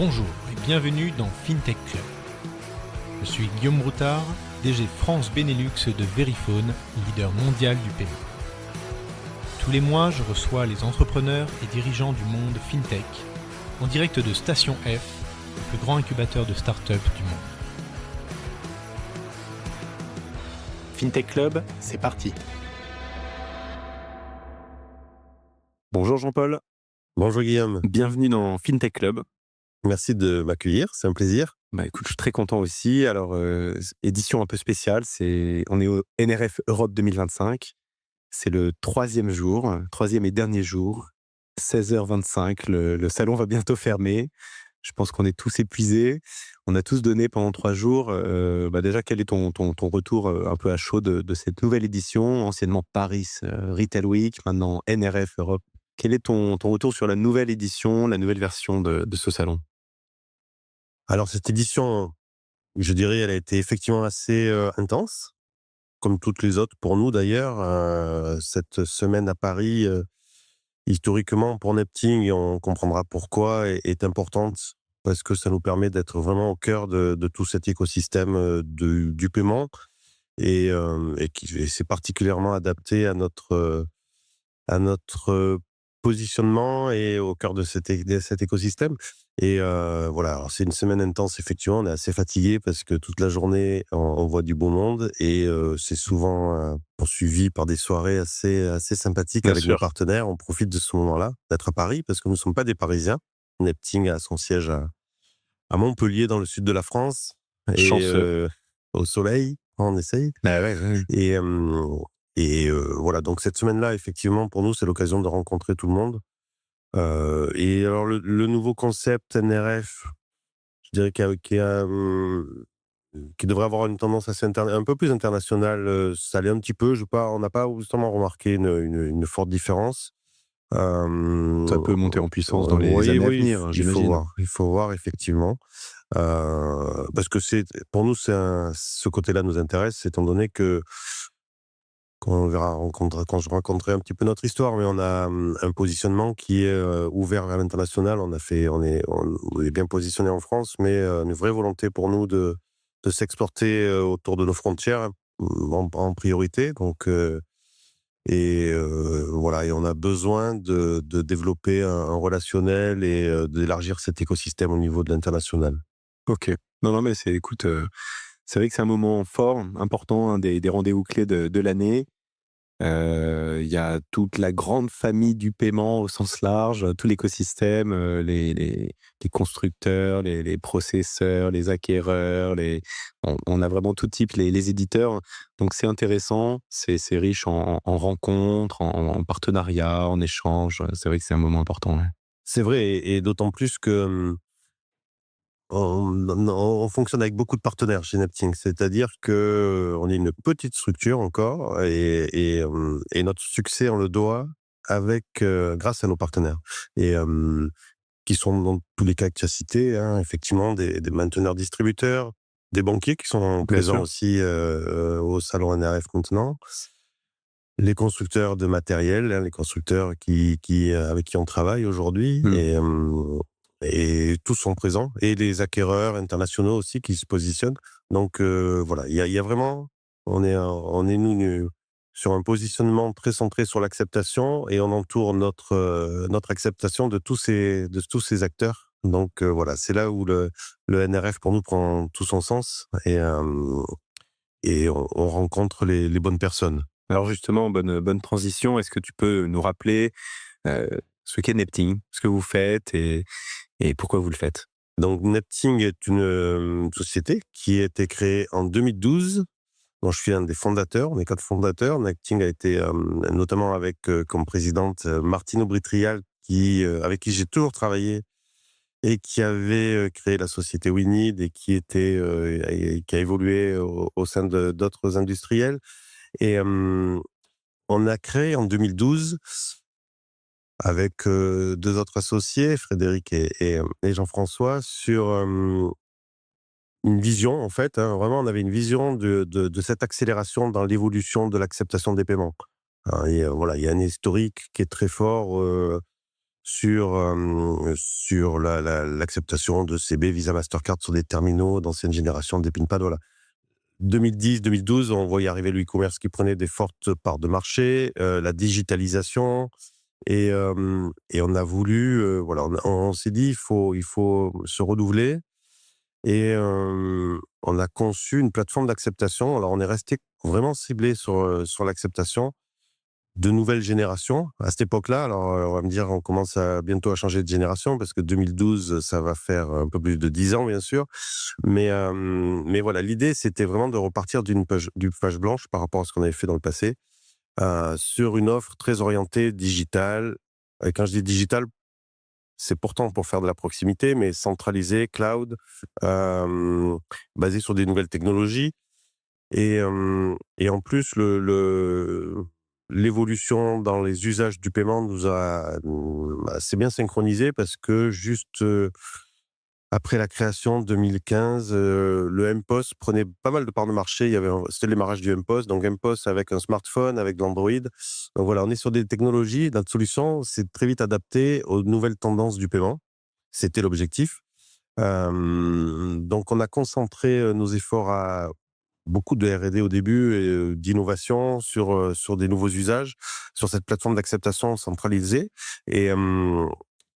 Bonjour et bienvenue dans FinTech Club. Je suis Guillaume Broutard, DG France Benelux de Verifone, leader mondial du paiement. Tous les mois, je reçois les entrepreneurs et dirigeants du monde FinTech en direct de Station F, le plus grand incubateur de start-up du monde. FinTech Club, c'est parti. Bonjour Jean-Paul, Bonjour Guillaume, bienvenue dans FinTech Club. merci de m'accueillir, c'est un plaisir. Écoute, je suis très content aussi. Alors, édition un peu spéciale, on est au NRF Europe 2025. C'est le troisième et dernier jour, 16h25. Le salon va bientôt fermer. Je pense qu'on est tous épuisés. On a tous donné pendant 3 jours. Déjà, quel est ton retour un peu à chaud de cette nouvelle édition, anciennement Paris Retail Week, maintenant NRF Europe? Quel est ton retour sur la nouvelle édition, la nouvelle version de ce salon? Alors cette édition, je dirais, elle a été effectivement assez intense, comme toutes les autres pour nous d'ailleurs. Cette semaine à Paris, historiquement pour Nepting, et on comprendra pourquoi, est importante parce que ça nous permet d'être vraiment au cœur de tout cet écosystème du paiement et c'est particulièrement adapté à notre positionnement et au cœur de cet écosystème. Et voilà, alors c'est une semaine intense, effectivement, on est assez fatigué parce que toute la journée, on voit du beau monde et c'est souvent poursuivi par des soirées assez sympathiques Bien avec sûr. nos partenaires. On profite de ce moment-là, d'être à Paris, parce que nous ne sommes pas des Parisiens. Nepting a son siège à Montpellier, dans le sud de la France, et Chanceux. au soleil, on essaye. Ouais. Et, voilà, donc cette semaine-là, effectivement, pour nous, c'est l'occasion de rencontrer tout le monde. Et alors le nouveau concept NRF, je dirais qui devrait avoir une tendance assez un peu plus internationale, ça l'est un petit peu. On n'a pas justement remarqué une forte différence. Ça peut monter en puissance dans les Oui, années à oui, venir, il faut j'imagine. voir. Il faut voir effectivement, parce que pour nous, ce côté-là nous intéresse, étant donné que quand on verra quand je raconterai un petit peu notre histoire, mais on a un positionnement qui est ouvert vers l'international. On est bien positionné en France, mais une vraie volonté pour nous de s'exporter autour de nos frontières, en priorité. Donc, voilà, et on a besoin de développer un relationnel et d'élargir cet écosystème au niveau de l'international. Ok. Non, mais écoute, c'est vrai que c'est un moment fort, important, un des rendez-vous clés de l'année. Il y a toute la grande famille du paiement au sens large, tout l'écosystème, les constructeurs, les processeurs, les acquéreurs, on a vraiment tout type, les éditeurs. Donc c'est intéressant, c'est riche en rencontres, en partenariats, en échanges. C'est vrai que c'est un moment important, ouais. C'est vrai, et d'autant plus que on fonctionne avec beaucoup de partenaires chez Nepting. C'est-à-dire que on est une petite structure encore, et notre succès, on le doit grâce à nos partenaires, et qui sont dans tous les cas que tu as cités, hein, effectivement, des mainteneurs distributeurs, des banquiers qui sont Bien présents sûr. aussi au salon NRF maintenant, les constructeurs de matériel, hein, les constructeurs avec qui on travaille aujourd'hui, Mmh. et tous sont présents, et les acquéreurs internationaux aussi qui se positionnent. Donc voilà, il y a vraiment, nous sur un positionnement très centré sur l'acceptation, et on entoure notre acceptation de tous ces acteurs. Donc voilà, c'est là où le NRF pour nous prend tout son sens, et on rencontre les bonnes personnes. Alors justement, bonne transition. Est-ce que tu peux nous rappeler, heu, ce qu'est Nepting, ce que vous faites et pourquoi vous le faites? Donc Nepting est une société qui a été créée en 2012, dont je suis un des fondateurs. On est 4 fondateurs. Nepting a été notamment avec comme présidente Martine Aubry-Trial, avec qui j'ai toujours travaillé, et qui avait créé la société Winneed, et qui a évolué au sein d'autres industriels. Et on a créé en 2012 avec 2 autres associés, Frédéric et Jean-François, sur une vision, en fait, hein. Vraiment, on avait une vision de cette accélération dans l'évolution de l'acceptation des paiements. Hein, et voilà, il y a un historique qui est très fort sur l'acceptation de CB, Visa, Mastercard sur des terminaux d'ancienne génération, des PIN-pads, voilà. 2010-2012, on voyait arriver le e-commerce qui prenait des fortes parts de marché, la digitalisation, et on a voulu, voilà, on s'est dit il faut se renouveler, et on a conçu une plateforme d'acceptation. Alors on est resté vraiment ciblé sur l'acceptation de nouvelles générations. À cette époque-là, alors on va me dire, on commence bientôt à changer de génération, parce que 2012, ça va faire un peu plus de 10 ans, bien sûr. Mais voilà, l'idée, c'était vraiment de repartir d'une page blanche par rapport à ce qu'on avait fait dans le passé, sur une offre très orientée digitale. Et quand je dis digital, c'est pourtant pour faire de la proximité, mais centralisée, cloud, basée sur des nouvelles technologies. Et en plus, l'évolution dans les usages du paiement nous a assez bien synchronisé, parce que juste après la création 2015, le M-Post prenait pas mal de parts de marché. C'était le démarrage du M-Post, donc M-Post avec un smartphone, avec de l'Android. Donc voilà, on est sur des technologies. Notre solution s'est très vite adaptée aux nouvelles tendances du paiement. C'était l'objectif. Donc on a concentré nos efforts à beaucoup de R&D au début, et d'innovation sur des nouveaux usages, sur cette plateforme d'acceptation centralisée. Et,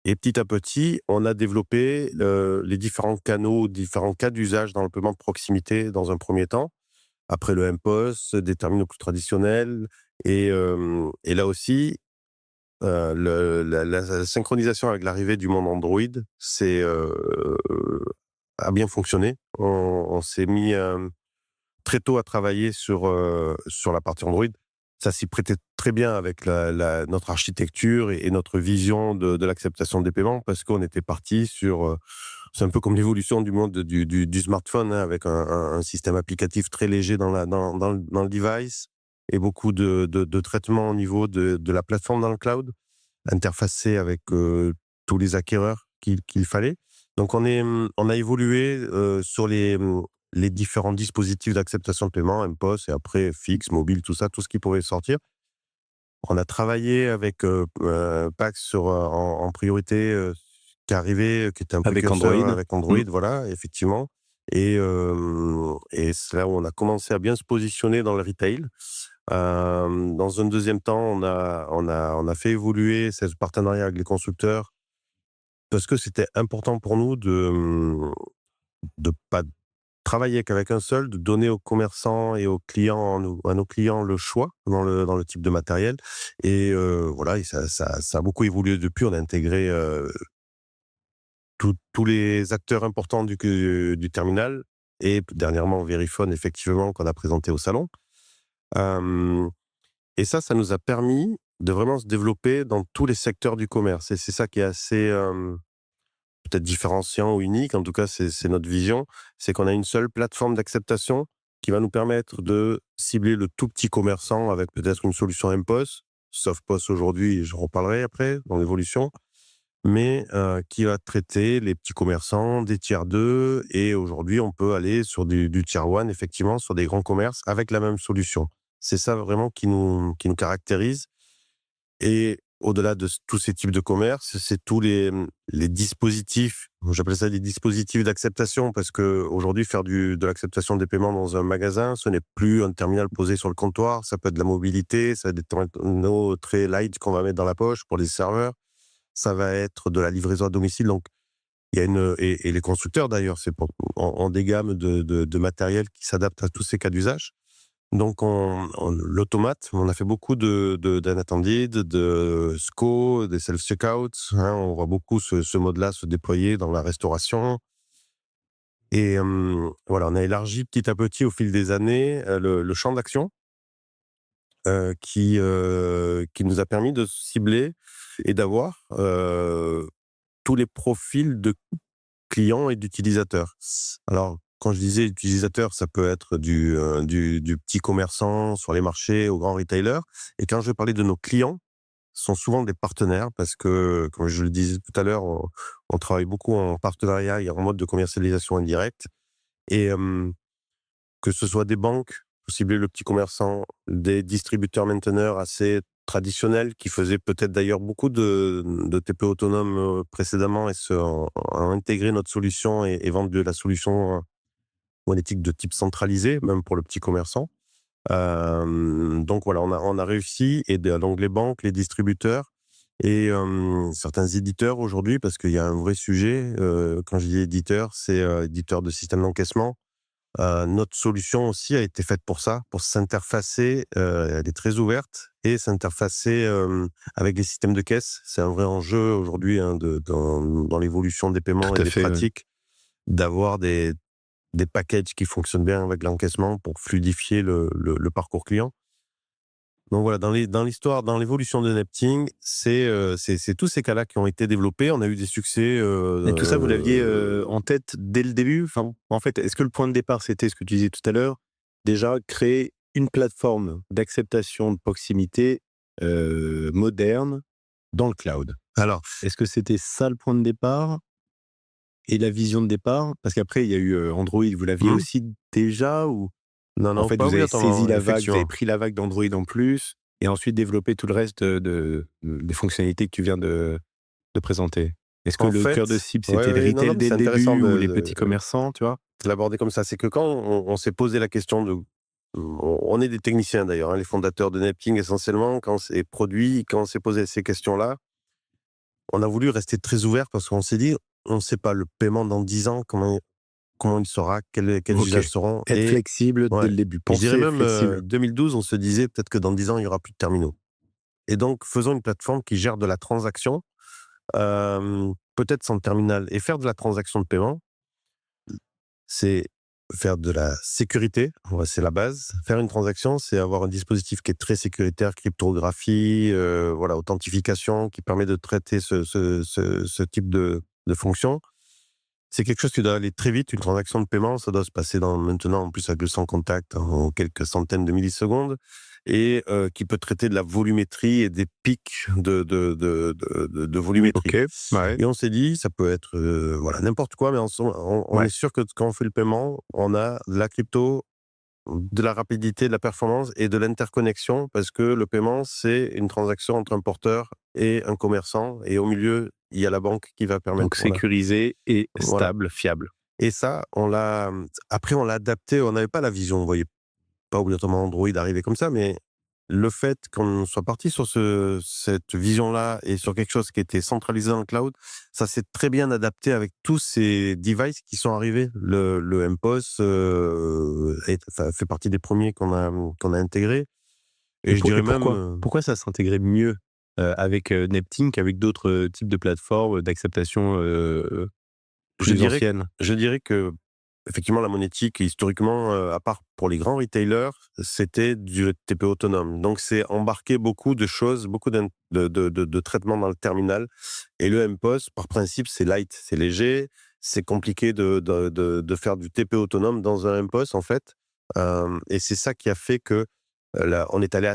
et petit à petit, on a développé les différents canaux, différents cas d'usage dans le paiement de proximité dans un premier temps. Après le M-Post, des terminaux plus traditionnels. Et là aussi, la synchronisation avec l'arrivée du monde Android a bien fonctionné. On s'est mis très tôt à travailler sur la partie Android. Ça s'y prêtait très bien avec notre architecture et notre vision de l'acceptation des paiements, parce qu'on était parti sur... c'est un peu comme l'évolution du monde du smartphone, hein, avec un système applicatif très léger dans le device, et beaucoup de traitements au niveau de la plateforme dans le cloud, interfacé avec tous les acquéreurs qu'il fallait. Donc on a évolué sur les différents dispositifs d'acceptation de paiement, M-Post, et après fixe, mobile, tout ça, tout ce qui pouvait sortir. On a travaillé avec Pax en priorité, qui arrivait, qui était un Avec précurseur Android. avec Android, voilà, effectivement. Et c'est là où on a commencé à bien se positionner dans le retail. Dans un deuxième temps, on a fait évoluer ce partenariat avec les constructeurs, parce que c'était important pour nous de pas travailler qu'avec un seul, de donner aux commerçants et aux clients, à nos clients, le choix dans le type de matériel. Et voilà, et ça a beaucoup évolué depuis. On a intégré tous les acteurs importants du terminal, et dernièrement Verifone, effectivement, qu'on a présenté au salon. Et ça nous a permis de vraiment se développer dans tous les secteurs du commerce. Et c'est ça qui est assez peut-être différenciant ou unique, en tout cas c'est notre vision, c'est qu'on a une seule plateforme d'acceptation qui va nous permettre de cibler le tout petit commerçant avec peut-être une solution M-Post, SoftPOS aujourd'hui, j'en reparlerai après dans l'évolution, mais qui va traiter les petits commerçants, des tiers 2, et aujourd'hui on peut aller sur du tiers 1, effectivement, sur des grands commerces avec la même solution. C'est ça vraiment qui nous caractérise. Et au-delà de tous ces types de commerce, c'est tous les dispositifs, j'appelle ça des dispositifs d'acceptation, parce qu'aujourd'hui, faire de l'acceptation des paiements dans un magasin, ce n'est plus un terminal posé sur le comptoir, ça peut être de la mobilité, ça va être des terminaux très light qu'on va mettre dans la poche pour les serveurs, ça va être de la livraison à domicile. Donc, il y a et les constructeurs d'ailleurs, c'est en des gammes de matériel qui s'adaptent à tous ces cas d'usage. Donc, l'automate, on a fait beaucoup d'unattended, de SCO, des self-checkouts, hein, on voit beaucoup ce mode-là se déployer dans la restauration. Et voilà, on a élargi petit à petit au fil des années le champ d'action, qui nous a permis de cibler et d'avoir tous les profils de clients et d'utilisateurs. Alors, quand je disais utilisateur, ça peut être du petit commerçant sur les marchés aux grands retailers. Et quand je vais parler de nos clients, ce sont souvent des partenaires, parce que, comme je le disais tout à l'heure, on travaille beaucoup en partenariat et en mode de commercialisation indirecte. Et que ce soit des banques, pour cibler le petit commerçant, des distributeurs mainteneurs assez traditionnels qui faisaient peut-être d'ailleurs beaucoup de TPE autonomes précédemment et ont intégré notre solution et vendent la solution monétique de type centralisé, même pour le petit commerçant. Donc voilà, on a réussi, et donc les banques, les distributeurs et certains éditeurs aujourd'hui, parce qu'il y a un vrai sujet. Quand je dis éditeur, c'est éditeur de système d'encaissement. Notre solution aussi a été faite pour ça, pour s'interfacer. Elle est très ouverte et s'interfacer avec les systèmes de caisse. C'est un vrai enjeu aujourd'hui dans l'évolution des paiements Tout et à des fait, ouais. pratiques, d'avoir des packages qui fonctionnent bien avec l'encaissement pour fluidifier le parcours client. Donc voilà, dans l'histoire, dans l'évolution de Nepting, c'est tous ces cas-là qui ont été développés. On a eu des succès. Et tout ça, vous l'aviez en tête dès le début? Enfin, en fait, est-ce que le point de départ, c'était ce que tu disais tout à l'heure, déjà créer une plateforme d'acceptation de proximité moderne dans le cloud? Alors, Est-ce que c'était ça le point de départ et la vision de départ? Parce qu'après, il y a eu Android, vous l'aviez aussi déjà, ou non, en non, fait, pas vous avez saisi obligatoirement, la vague, vous avez effectivement. pris la vague d'Android en plus et ensuite développé tout le reste des fonctionnalités que tu viens de présenter? Est-ce que En le cœur de fait, cible, ouais, c'était le ouais, non, retail non, mais dès c'est le intéressant début ou les de petits commerçants, tu vois? l'aborder comme ça. C'est que quand on s'est posé la question on est des techniciens d'ailleurs, hein, les fondateurs de Nepting essentiellement, quand c'est produit, quand on s'est posé ces questions-là, on a voulu rester très ouvert parce qu'on s'est dit, on ne sait pas le paiement dans 10 ans, comment il sera, quels OK. usages seront. Être Et flexible dès ouais, le début. je dirais Penser même flexible. 2012, on se disait peut-être que dans 10 ans, il n'y aura plus de terminaux. Et donc, faisons une plateforme qui gère de la transaction, peut-être sans terminal. Et faire de la transaction de paiement, c'est faire de la sécurité, c'est la base. Faire une transaction, c'est avoir un dispositif qui est très sécuritaire, cryptographie, voilà, authentification, qui permet de traiter ce type de fonction. C'est quelque chose qui doit aller très vite. Une transaction de paiement, ça doit se passer maintenant, en plus avec le sans contact, en quelques centaines de millisecondes, et qui peut traiter de la volumétrie et des pics de volumétrie. OK, ouais. Et on s'est dit, ça peut être voilà, n'importe quoi, mais on Ouais. est sûr que quand on fait le paiement, on a de la crypto, de la rapidité, de la performance et de l'interconnexion, parce que le paiement, c'est une transaction entre un porteur et un commerçant, et au milieu, il y a la banque qui va permettre. Donc Voilà. sécurisé et Voilà. stable, fiable. Et ça, après, on l'a adapté. On n'avait pas la vision. On voyait pas obligatoirement Android arriver comme ça, mais le fait qu'on soit parti sur cette vision-là et sur quelque chose qui était centralisé dans le cloud, ça s'est très bien adapté avec tous ces devices qui sont arrivés. Le mPOS ça fait partie des premiers qu'on a intégrés. Et je dirais Pourquoi? même, Pourquoi ça s'intégrait mieux avec Nepting qu'avec d'autres types de plateformes d'acceptation je plus dirais, anciennes? je dirais que effectivement, la monétique, historiquement, à part pour les grands retailers, c'était du TPE autonome. Donc, c'est embarquer beaucoup de choses, beaucoup de traitements dans le terminal. Et le mPOS, par principe, c'est light, c'est léger. C'est compliqué de faire du TPE autonome dans un mPOS, en fait. Et c'est ça qui a fait que là, on est allé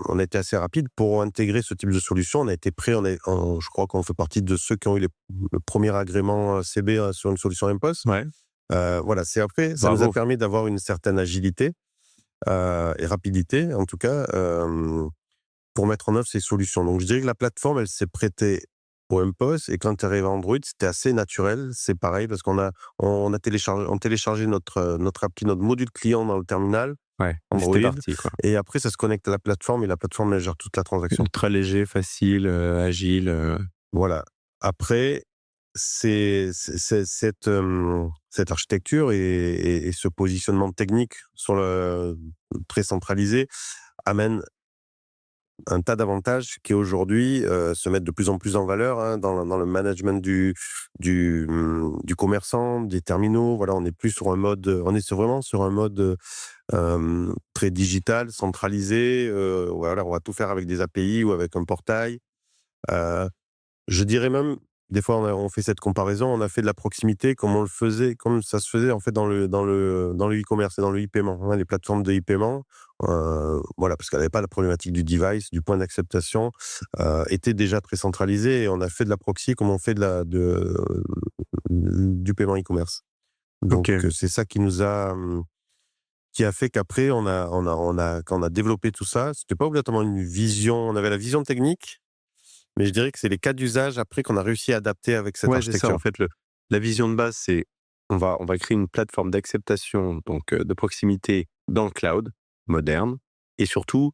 on a été assez rapide pour intégrer ce type de solution. On a été prêt. Je crois qu'on fait partie de ceux qui ont eu le premier agrément CB sur une solution mPOS. Ouais, Voilà, c'est après, ça nous a bravo. permis d'avoir une certaine agilité et rapidité, en tout cas, pour mettre en œuvre ces solutions. Donc, je dirais que la plateforme, elle s'est prêtée au mPOS, et quand elle arrive à Android, c'était assez naturel. C'est pareil parce on téléchargé notre appli, notre module client dans le terminal Ouais, c'était Android, parti, quoi. et après, ça se connecte à la plateforme, et la plateforme, elle gère toute la transaction. Ultra léger, facile, agile. Voilà. Après, cette architecture et ce positionnement technique très centralisé amène un tas d'avantages qui aujourd'hui se mettent de plus en plus en valeur, hein, dans le management du commerçant, des terminaux. Voilà, on est vraiment sur un mode très digital, centralisé. Voilà, on va tout faire avec des API ou avec un portail. Je dirais même, des fois, on fait cette comparaison, on a fait de la proximité comme ça se faisait en fait dans le e-commerce et dans le e-paiement, hein, les plateformes de e-paiement. Voilà, parce qu'elle n'avait pas la problématique du device, du point d'acceptation, était déjà très centralisée, et on a fait de la proxy comme on fait du paiement e-commerce. Donc, OK. c'est ça qui qui a fait qu'après, quand on a développé tout ça, c'était pas obligatoirement une vision. On avait la vision technique, mais je dirais que c'est les cas d'usage après qu'on a réussi à adapter avec cette Ouais, c'est ça. architecture. En fait, la vision de base, c'est on va créer une plateforme d'acceptation, donc de proximité dans le cloud, moderne, et surtout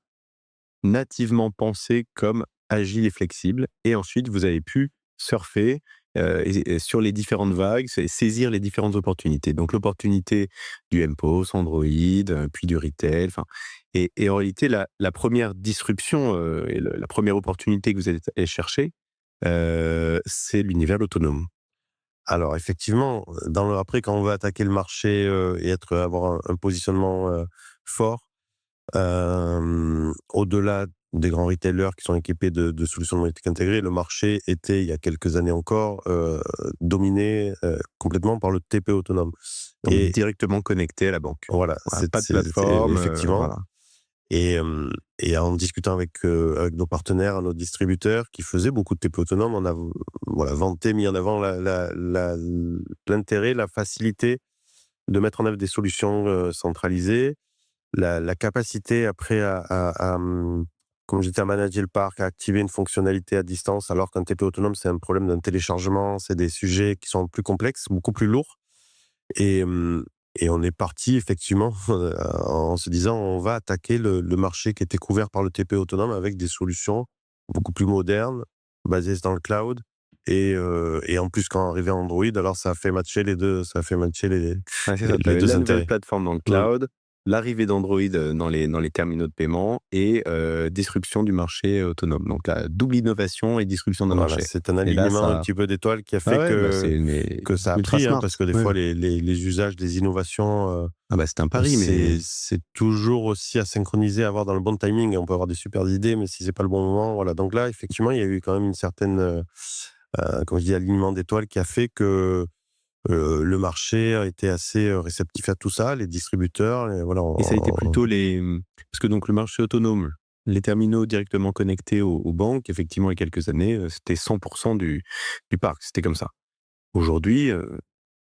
nativement pensée comme agile et flexible. Et ensuite, vous avez pu surfer et sur les différentes vagues, saisir les différentes opportunités. Donc, l'opportunité du MPOS, Android, puis du retail. Et en réalité, la première disruption et la première opportunité que vous êtes allé chercher, c'est l'univers autonome. Alors effectivement, après quand on veut attaquer le marché, et avoir un positionnement, fort, au-delà des grands retailers qui sont équipés de solutions de monétique intégrée, le marché était, il y a quelques années encore, dominé, complètement par le TP autonome. Donc, Et directement connecté à la banque. voilà, Voilà, pas de c'est plateforme. effectivement. Voilà. Et en discutant avec nos partenaires, nos distributeurs qui faisaient beaucoup de TP autonome, on a mis en avant l'intérêt, la facilité de mettre en œuvre des solutions centralisées, la capacité après comme j'étais à manager le parc, à activer une fonctionnalité à distance, alors qu'un TP autonome, c'est un problème d'un téléchargement, c'est des sujets qui sont plus complexes, beaucoup plus lourds. Et, et on est parti effectivement en se disant on va attaquer le marché qui était couvert par le TP autonome avec des solutions beaucoup plus modernes, basées dans le cloud. Et en plus, quand arrivait Android, alors ça a fait matcher les deux, ça a fait matcher Ouais, c'est ça. les Tu avais deux la intérêts. nouvelle plateforme dans le cloud, l'arrivée d'Android dans les terminaux de paiement et disruption du marché autonome. Donc, double innovation et disruption d'un Voilà, marché. c'est un Et là, alignement un ça... petit peu d'étoiles qui a Ah fait ouais, bah c'est que ça a ultra pris, smart. parce que des Ouais. fois, les usages, les innovations, Ah bah, c'est un pari, mais... c'est toujours aussi à synchroniser, à avoir dans le bon timing. On peut avoir des super idées, mais si c'est pas le bon moment, voilà. Donc là, effectivement, il y a eu quand même une certaine, comme je dis, alignement d'étoiles qui a fait que le marché a été assez réceptif à tout ça, les distributeurs, et voilà. Et ça a été plutôt parce que donc le marché autonome, les terminaux directement connectés aux banques, effectivement, il y a quelques années, c'était 100% du parc, c'était comme ça. Aujourd'hui,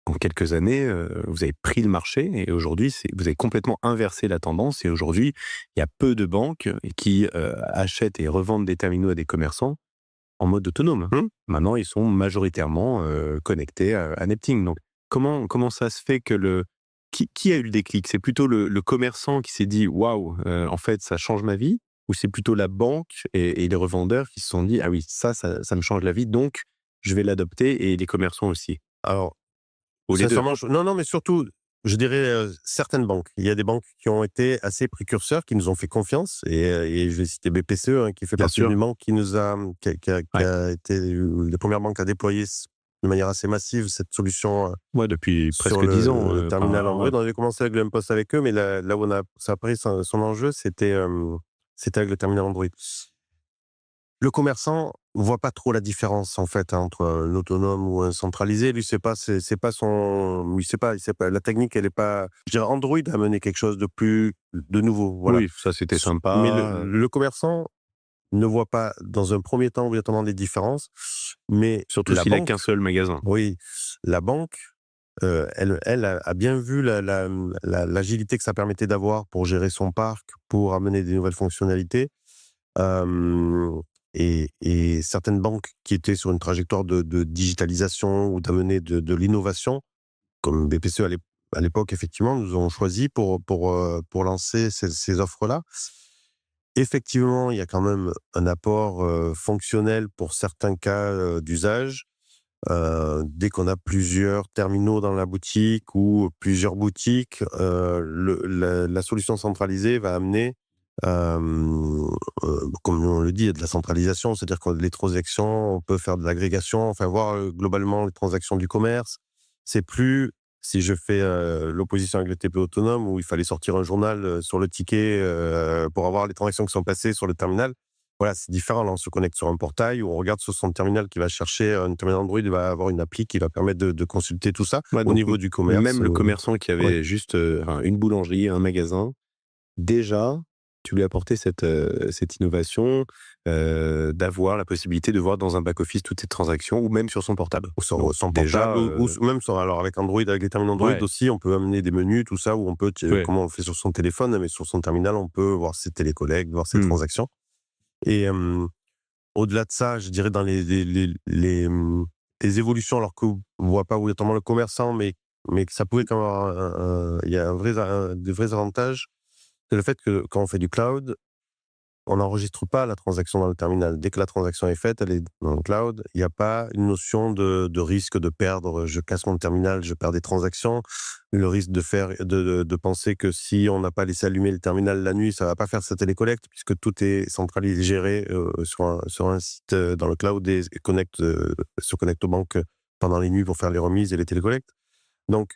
en quelques années, vous avez pris le marché et aujourd'hui, vous avez complètement inversé la tendance et aujourd'hui, il y a peu de banques qui achètent et revendent des terminaux à des commerçants en mode autonome. Maintenant, ils sont majoritairement connectés à Neptune. Donc, comment ça se fait que qui a eu le déclic? C'est plutôt le commerçant qui s'est dit: «Waouh, en fait, ça change ma vie», ou c'est plutôt la banque et les revendeurs qui se sont dit: «Ah oui, ça me change la vie, donc je vais l'adopter», et les commerçants aussi? Alors, Ou les 2? sincèrement, non, mais surtout, je dirais, certaines banques. Il y a des banques qui ont été assez précurseurs, qui nous ont fait confiance, et je vais citer BPCE, qui fait Bien partie sûr. d'une banque qui a été les premières banques à déployer de manière assez massive cette solution Ouais, depuis sur presque 10 ans. le terminal Android. On avait commencé avec le mPOS avec eux, mais là où ça a pris son enjeu, c'était avec le terminal Android. Le commerçant voit pas trop la différence, en fait, entre un autonome ou un centralisé. Lui, c'est pas son, il sait pas. La technique, elle est pas. Je dirais, Android a amené quelque chose de nouveau, voilà. Oui, ça c'était sympa. Mais le commerçant ne voit pas, dans un premier temps, obligatoirement des différences, mais Surtout la s'il a banque, qu'un seul magasin. oui, la banque, elle a bien vu l'agilité que ça permettait d'avoir pour gérer son parc, pour amener des nouvelles fonctionnalités. Et certaines banques qui étaient sur une trajectoire de digitalisation ou d'amener de l'innovation, comme BPCE à l'époque, effectivement, nous ont choisi pour lancer ces offres-là. Effectivement, il y a quand même un apport fonctionnel pour certains cas d'usage. Dès qu'on a plusieurs terminaux dans la boutique ou plusieurs boutiques, la solution centralisée va amener, comme on le dit, il y a de la centralisation, c'est-à-dire que les transactions, on peut faire de l'agrégation, enfin voir globalement les transactions du commerce. C'est plus, si je fais l'opposition avec le TP autonome, où il fallait sortir un journal sur le ticket pour avoir les transactions qui sont passées sur le terminal. Voilà, c'est différent. Là, on se connecte sur un portail où on regarde sur son terminal qui va chercher un terminal Android, il va avoir une appli qui va permettre de consulter tout ça Ouais, au donc niveau du commerce. même le commerçant qui avait juste une boulangerie, un magasin, déjà tu lui as apporté cette innovation, d'avoir la possibilité de voir dans un back-office toutes ses transactions ou même sur son portable. Ou sur Donc son déjà, portable, ou même alors avec Android, avec les terminaux Android ouais, aussi, on peut amener des menus, tout ça, où on peut, ouais. comment on le fait sur son téléphone, mais sur son terminal, on peut voir ses télécollectes, voir ses Mmh. transactions. Et au-delà de ça, je dirais dans les évolutions, alors qu'on ne voit pas obligatoirement le commerçant, mais que ça pouvait quand même avoir il y a des vrais avantages, c'est le fait que quand on fait du cloud, on n'enregistre pas la transaction dans le terminal. Dès que la transaction est faite, elle est dans le cloud. Il n'y a pas une notion de risque de perdre. Je casse mon terminal, je perds des transactions. Le risque de penser que si on n'a pas laissé allumer le terminal la nuit, ça va pas faire sa télécollecte, puisque tout est centralisé, géré sur un site dans le cloud et se connecte aux banques pendant les nuits pour faire les remises et les télécollectes. Donc,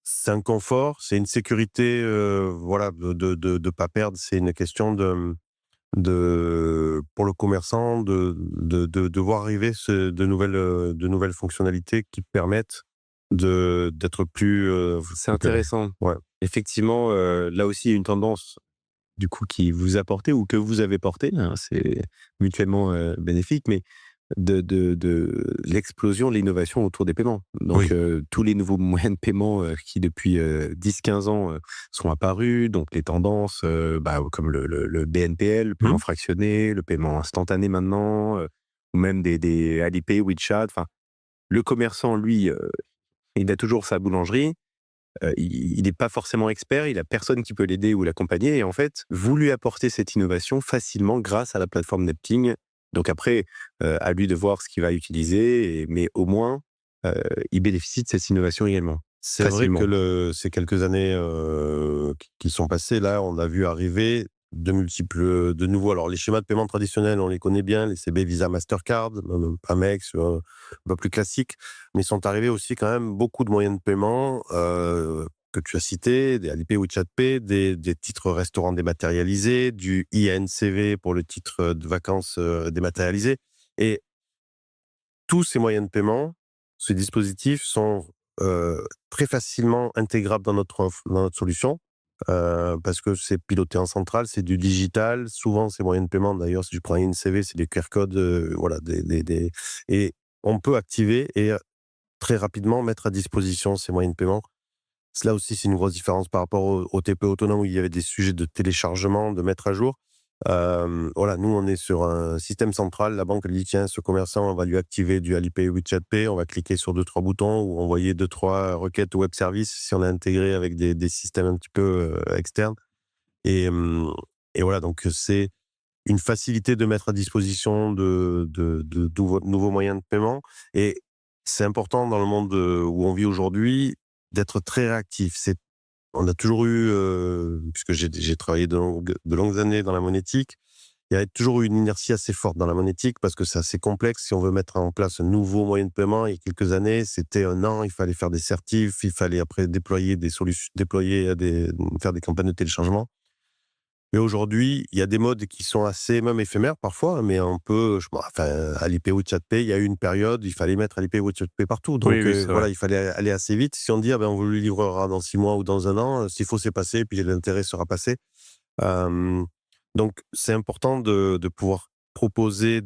c'est un confort, c'est une sécurité, voilà, de pas perdre. C'est une question pour le commerçant de voir arriver de nouvelles fonctionnalités qui permettent d'être plus, C'est plus pérenne. intéressant. Ouais. Effectivement, là aussi, une tendance du coup qui vous a porté ou que vous avez porté, hein, c'est mutuellement, bénéfique, mais de l'explosion de l'innovation autour des paiements. Donc, Oui. tous les nouveaux moyens de paiement, qui depuis, 10-15 ans, sont apparus, donc les tendances, comme le BNPL, le paiement Mmh. fractionné, le paiement instantané maintenant, ou même des Alipay, WeChat, enfin, le commerçant lui, il a toujours sa boulangerie, il n'est pas forcément expert, il a personne qui peut l'aider ou l'accompagner et en fait, vous lui apportez cette innovation facilement grâce à la plateforme Nepting. Donc après, à lui de voir ce qu'il va utiliser mais au moins, heu, il bénéficie de cette innovation également, C'est vrai facilement. que ces quelques années, qui sont passées, là, on a vu arriver de nouveaux, alors les schémas de paiement traditionnels, on les connaît bien, les CB, Visa, Mastercard, Amex, un peu plus classiques, mais sont arrivés aussi quand même beaucoup de moyens de paiement, que tu as cités, des Alipay, WeChat Pay, des titres restaurants dématérialisés, du INCV pour le titre de vacances, dématérialisé, et tous ces moyens de paiement, ces dispositifs sont, très facilement intégrables dans notre offre, dans notre solution, parce que c'est piloté en centrale, c'est du digital. Souvent, ces moyens de paiement, d'ailleurs, si je prends INCV, c'est des QR codes, voilà, et on peut activer et très rapidement mettre à disposition ces moyens de paiement. Cela aussi, c'est une grosse différence par rapport au TPE autonome où il y avait des sujets de téléchargement, de mettre à jour. Voilà, nous, on est sur un système central. La banque, elle dit: «Tiens, ce commerçant, on va lui activer du Alipay ou WeChat Pay». On va cliquer sur 2-3 boutons ou envoyer 2-3 requêtes au web service si on est intégré avec des systèmes un petit peu, externes, et et voilà, donc c'est une facilité de mettre à disposition de nouveaux moyens de paiement, et c'est important dans le monde, où on vit aujourd'hui, d'être très réactif. On a toujours eu, puisque j'ai travaillé de longues années dans la monétique, il y a toujours eu une inertie assez forte dans la monétique parce que c'est assez complexe. Si on veut mettre en place un nouveau moyen de paiement, il y a quelques années, c'était un an, il fallait faire des certifs, il fallait après déployer des solutions, faire des campagnes de téléchargement. Mais aujourd'hui, il y a des modes qui sont assez même éphémères parfois, mais on peut, Alipay ou Chatpay, il y a eu une période, il fallait mettre Alipay ou Chatpay partout. Oui, Donc, oui, c'est vrai. voilà, il fallait aller assez vite. Si on dit: «Ah ben, on vous le livrera dans 6 mois ou dans un an», s'il faut, c'est passé, puis l'intérêt sera passé. Hem, donc c'est important de pouvoir proposer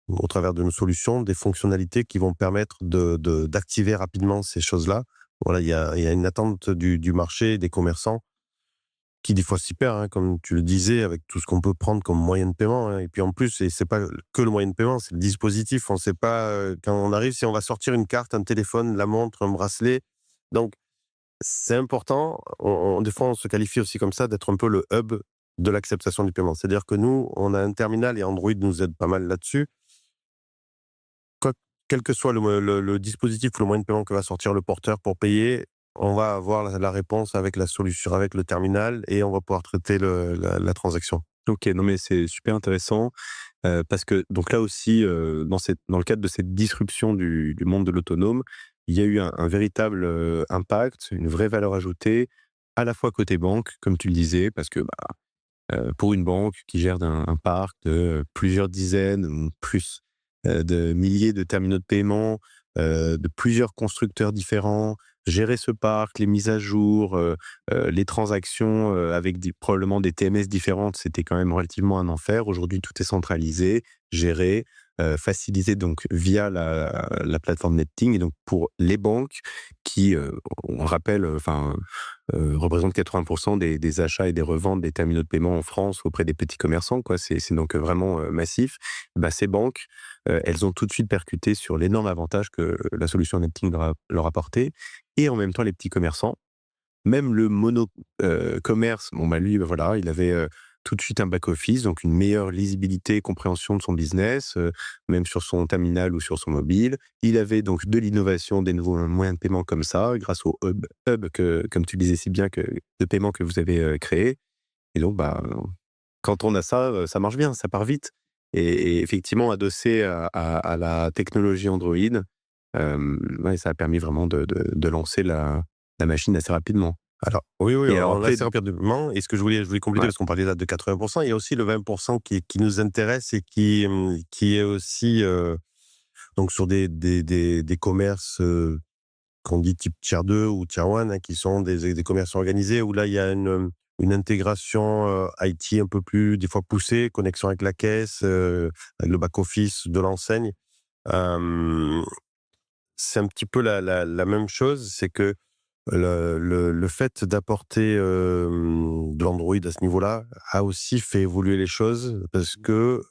au travers de nos solutions, des fonctionnalités qui vont permettre d'activer rapidement ces choses-là. Voilà, il y a une attente du marché, des commerçants, qui des fois s'y perd, hein, comme tu le disais, avec tout ce qu'on peut prendre comme moyen de paiement, hein. Et puis en plus, c'est pas que le moyen de paiement, c'est le dispositif. On sait pas, quand on arrive, si on va sortir une carte, un téléphone, la montre, un bracelet. Donc c'est important, des fois, on se qualifie aussi comme ça, d'être un peu le hub de l'acceptation du paiement. C'est-à-dire que nous, on a un terminal et Android nous aide pas mal là-dessus. Quoi Quel que soit le dispositif ou le moyen de paiement que va sortir le porteur pour payer, on va avoir la réponse avec la solution, avec le terminal, et on va pouvoir traiter la transaction. OK, non mais c'est super intéressant, parce que donc là aussi, dans le cadre de cette disruption du monde de l'autonome, il y a eu un véritable, impact, une vraie valeur ajoutée, à la fois côté banque, comme tu le disais, parce que, pour une banque qui gère un parc de plusieurs dizaines ou plus, de milliers de terminaux de paiement, de plusieurs constructeurs différents, gérer ce parc, les mises à jour, les transactions, avec probablement des TMS différentes, c'était quand même relativement un enfer. Aujourd'hui, tout est centralisé, géré, facilité donc via la plateforme Netting et donc pour les banques qui, on rappelle, représentent 80% des achats et des reventes des terminaux de paiement en France auprès des petits commerçants, quoi. C'est donc vraiment, massif. Bah, ces banques, elles ont tout de suite percuté sur l'énorme avantage que la solution Netting leur apportait et en même temps les petits commerçants. Même le commerce, bon, bah, lui, bah, voilà, il avait, tout de suite un back office, donc une meilleure lisibilité, compréhension de son business, même sur son terminal ou sur son mobile. Il avait donc de l'innovation, des nouveaux moyens de paiement comme ça, grâce au hub que, comme tu le disais si bien, de paiement que vous avez, créé. Et donc, bah, quand on a ça, ça marche bien, ça part vite. Et effectivement, adossé à la technologie Android, ouais, ça a permis vraiment de lancer la machine assez rapidement. Alors, oui, oui, Et alors on l'a après assez rapidement. Et ce que je voulais compléter, ouais, parce qu'on parlait là de 80%, il y a aussi le 20% qui nous intéresse et qui est aussi donc sur des commerces qu'on dit type tier 2 ou tier 1, hein, qui sont des commerces organisés, où là, il y a une intégration IT un peu plus, des fois poussée, connexion avec la caisse, avec le back-office de l'enseigne. Euh, c'est un petit peu la même chose, c'est que le fait d'apporter de l'Android à ce niveau-là a aussi fait évoluer les choses parce que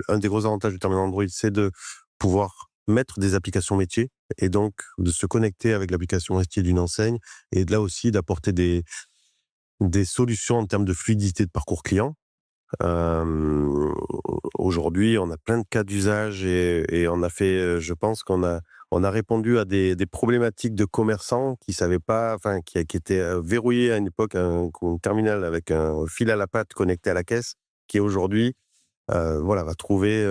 un des gros avantages du terminal Android, c'est de pouvoir mettre des applications métiers et donc de se connecter avec l'application métier d'une enseigne et de là aussi d'apporter des solutions en termes de fluidité de parcours client. Euh, Aujourd'hui, on a plein de cas d'usage et on a fait, je pense qu'on a répondu à des problématiques de commerçants qui savaient pas, enfin, qui étaient verrouillés à une époque, un terminal avec un fil à la patte connecté à la caisse, qui aujourd'hui, voilà, va trouver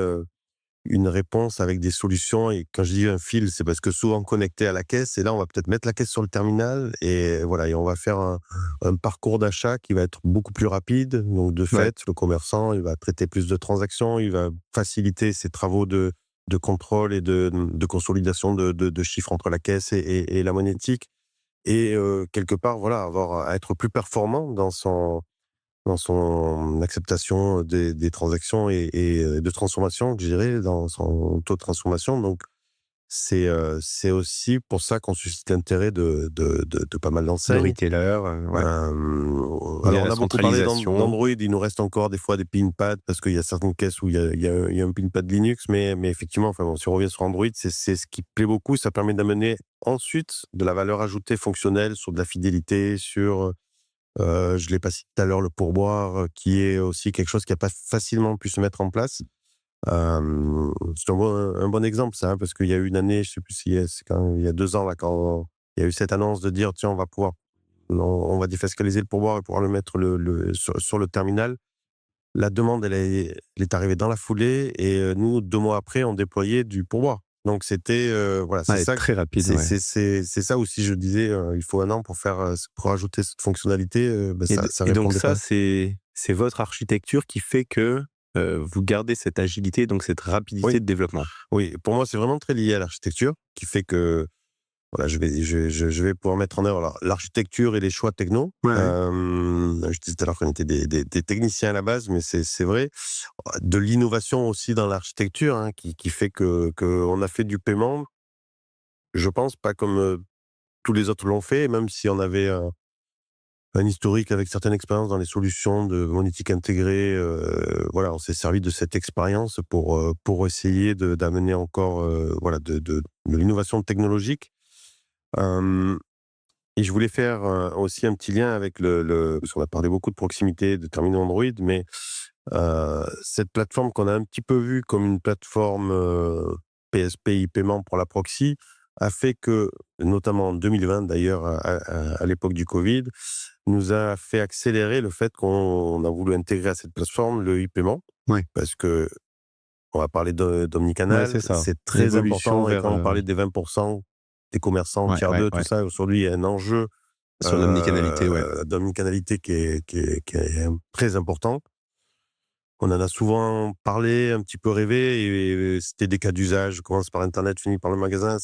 une réponse avec des solutions. Et quand je dis un fil, c'est parce que souvent connecté à la caisse, et là, on va peut-être mettre la caisse sur le terminal et voilà, et on va faire un parcours d'achat qui va être beaucoup plus rapide. Donc, de ouais. fait, le commerçant, il va traiter plus de transactions, il va faciliter ses travaux de contrôle et de consolidation de chiffres entre la caisse et la monétique. Et quelque part, voilà, à être plus performant dans son acceptation des transactions et de transformation, je dirais, dans son taux de transformation. Donc, c'est aussi pour ça qu'on suscite l'intérêt de pas mal De d'enseignes. retailer, ouais. Il y a Alors, on la a beaucoup parlé centralisation. d'Android, il nous reste encore des fois des pinpads parce qu'il y a certaines caisses où il y a un pinpad Linux, mais effectivement, enfin bon, si on revient sur Android, c'est ce qui plaît beaucoup. Ça permet d'amener ensuite de la valeur ajoutée fonctionnelle sur de la fidélité, sur je l'ai pas cité tout à l'heure, le pourboire, qui est aussi quelque chose qui a pas facilement pu se mettre en place. C'est un bon exemple ça, hein, parce qu'il y a eu une année, je sais plus si c'est quand il y a 2 ans là, quand il y a eu cette annonce de dire: «Tiens, on va défiscaliser le pourboire et pouvoir le mettre sur le terminal». La demande, elle est arrivée dans la foulée et nous, 2 mois après, on déployait du pourboire. Donc c'était, voilà, c'est Ouais, ça très rapide, c'est ouais. c'est c'est c'est ça aussi, je disais, il faut 1 an pour faire, pour ajouter cette fonctionnalité, bah, Et ça donc répondait ça, pas. c'est votre architecture qui fait que, vous gardez cette agilité, donc cette Oui, rapidité de développement? oui, pour moi, c'est vraiment très lié à l'architecture qui fait que, voilà, je vais pouvoir mettre en œuvre alors l'architecture et les choix techno. Ouais, ouais. Je disais tout à l'heure qu'on était des techniciens à la base, mais c'est vrai. De l'innovation aussi dans l'architecture, hein, qui fait qu'on a fait du paiement, je pense, pas comme tous les autres l'ont fait, même si on avait un historique avec certaines expériences dans les solutions de monétique intégrée. Voilà, on s'est servi de cette expérience pour essayer d'amener encore voilà, de l'innovation technologique. Euh, et je voulais faire aussi un petit lien avec parce qu'on a parlé beaucoup de proximité, de terminaux Android, mais cette plateforme qu'on a un petit peu vue comme une plateforme PSP e-paiement pour la proxy a fait que, notamment en 2020 d'ailleurs, à l'époque du Covid, nous a fait accélérer le fait qu'on a voulu intégrer à cette plateforme le e-paiement. Ouais. Parce que on va parler Ouais, d'omnicanal, c'est ça. c'est très L'évolution important. Et vers, quand on parlait des 20% des commerçants ouais, tiers ouais, 2, tout ouais. ça, aujourd'hui, il y a un enjeu Sur l'omnicanalité, ouais. d'omnicanalité qui est très important. On en a souvent parlé, un petit peu rêvé, et c'était des cas d'usage. Commence par Internet, finit par le magasin.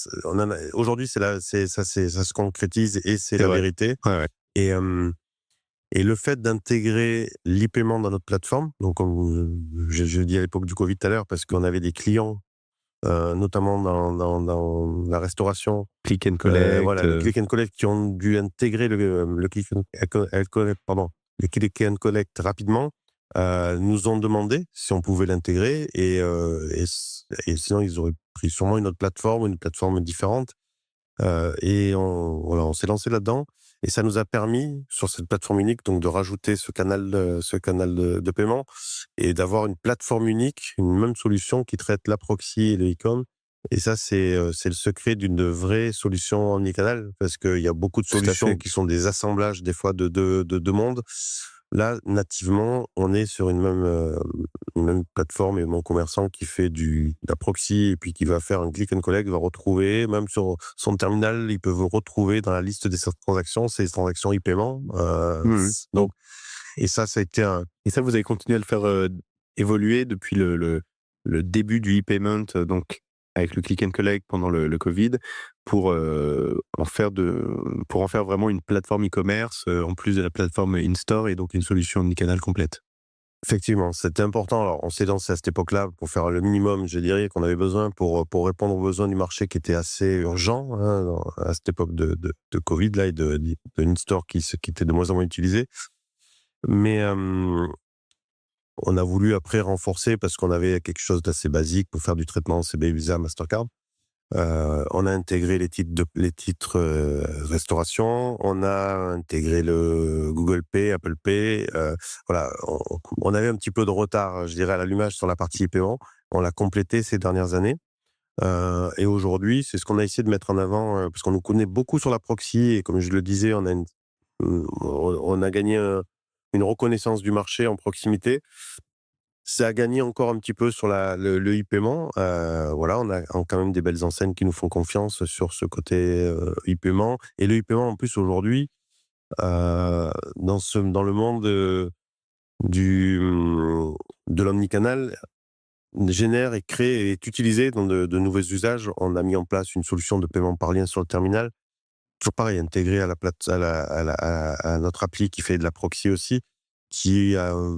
Aujourd'hui, ça se concrétise et c'est C'est la vrai. vérité. Ouais, ouais. Et, et le fait d'intégrer l'e-paiement dans notre plateforme, donc comme je dis à l'époque du Covid tout à l'heure, parce qu'on avait des clients, notamment dans la restauration, Click and collect. voilà, le click and collect, qui ont dû intégrer le click and collect, pardon, le click and collect rapidement, nous ont demandé si on pouvait l'intégrer, et sinon ils auraient pris sûrement une plateforme différente. Et on s'est lancé là-dedans, et ça nous a permis, sur cette plateforme unique, donc de rajouter ce canal de paiement, et d'avoir une plateforme unique, une même solution qui traite la proxy et le e-com. Et ça, c'est le secret d'une vraie solution omnicanal, parce qu'il y a beaucoup de Tout à solutions fait. qui sont des assemblages, des fois, de deux mondes. Là, nativement, on est sur une même plateforme, et mon commerçant qui fait de la proxy et puis qui va faire un click and collect va retrouver, même sur son terminal, il peut vous retrouver dans la liste des transactions, ces transactions e-paiement. Mmh. Donc, et ça a été un. Et ça, vous avez continué à le faire évoluer depuis le début du e-payment, donc avec le click and collect pendant le Covid, pour, pour en faire vraiment une plateforme e-commerce, en plus de la plateforme in-store, et donc une solution omnicanal complète. Effectivement, c'était important. Alors, on s'est lancé à cette époque-là pour faire le minimum, je dirais, qu'on avait besoin pour répondre aux besoins du marché qui étaient assez urgents, hein, à cette époque de Covid là, et de in-store qui était de moins en moins utilisé. Mais on a voulu après renforcer, parce qu'on avait quelque chose d'assez basique pour faire du traitement CB, Visa, Mastercard. On a intégré les titres restauration. On a intégré le Google Pay, Apple Pay. Voilà, on avait un petit peu de retard, je dirais, à l'allumage sur la partie paiement. On l'a complété ces dernières années. Et aujourd'hui, c'est ce qu'on a essayé de mettre en avant, parce qu'on nous connaît beaucoup sur la proxy, et comme je le disais, on a gagné une reconnaissance du marché en proximité. Ça a gagné encore un petit peu sur le e-paiement. Voilà, on a quand même des belles enseignes qui nous font confiance sur ce côté e-paiement. Et le e-paiement, en plus, aujourd'hui, dans le monde du, de l'omnicanal, génère et crée et est utilisé dans de nouveaux usages. On a mis en place une solution de paiement par lien sur le terminal. Toujours pareil, intégré à la plate à notre appli qui fait de la proxy aussi, qui a un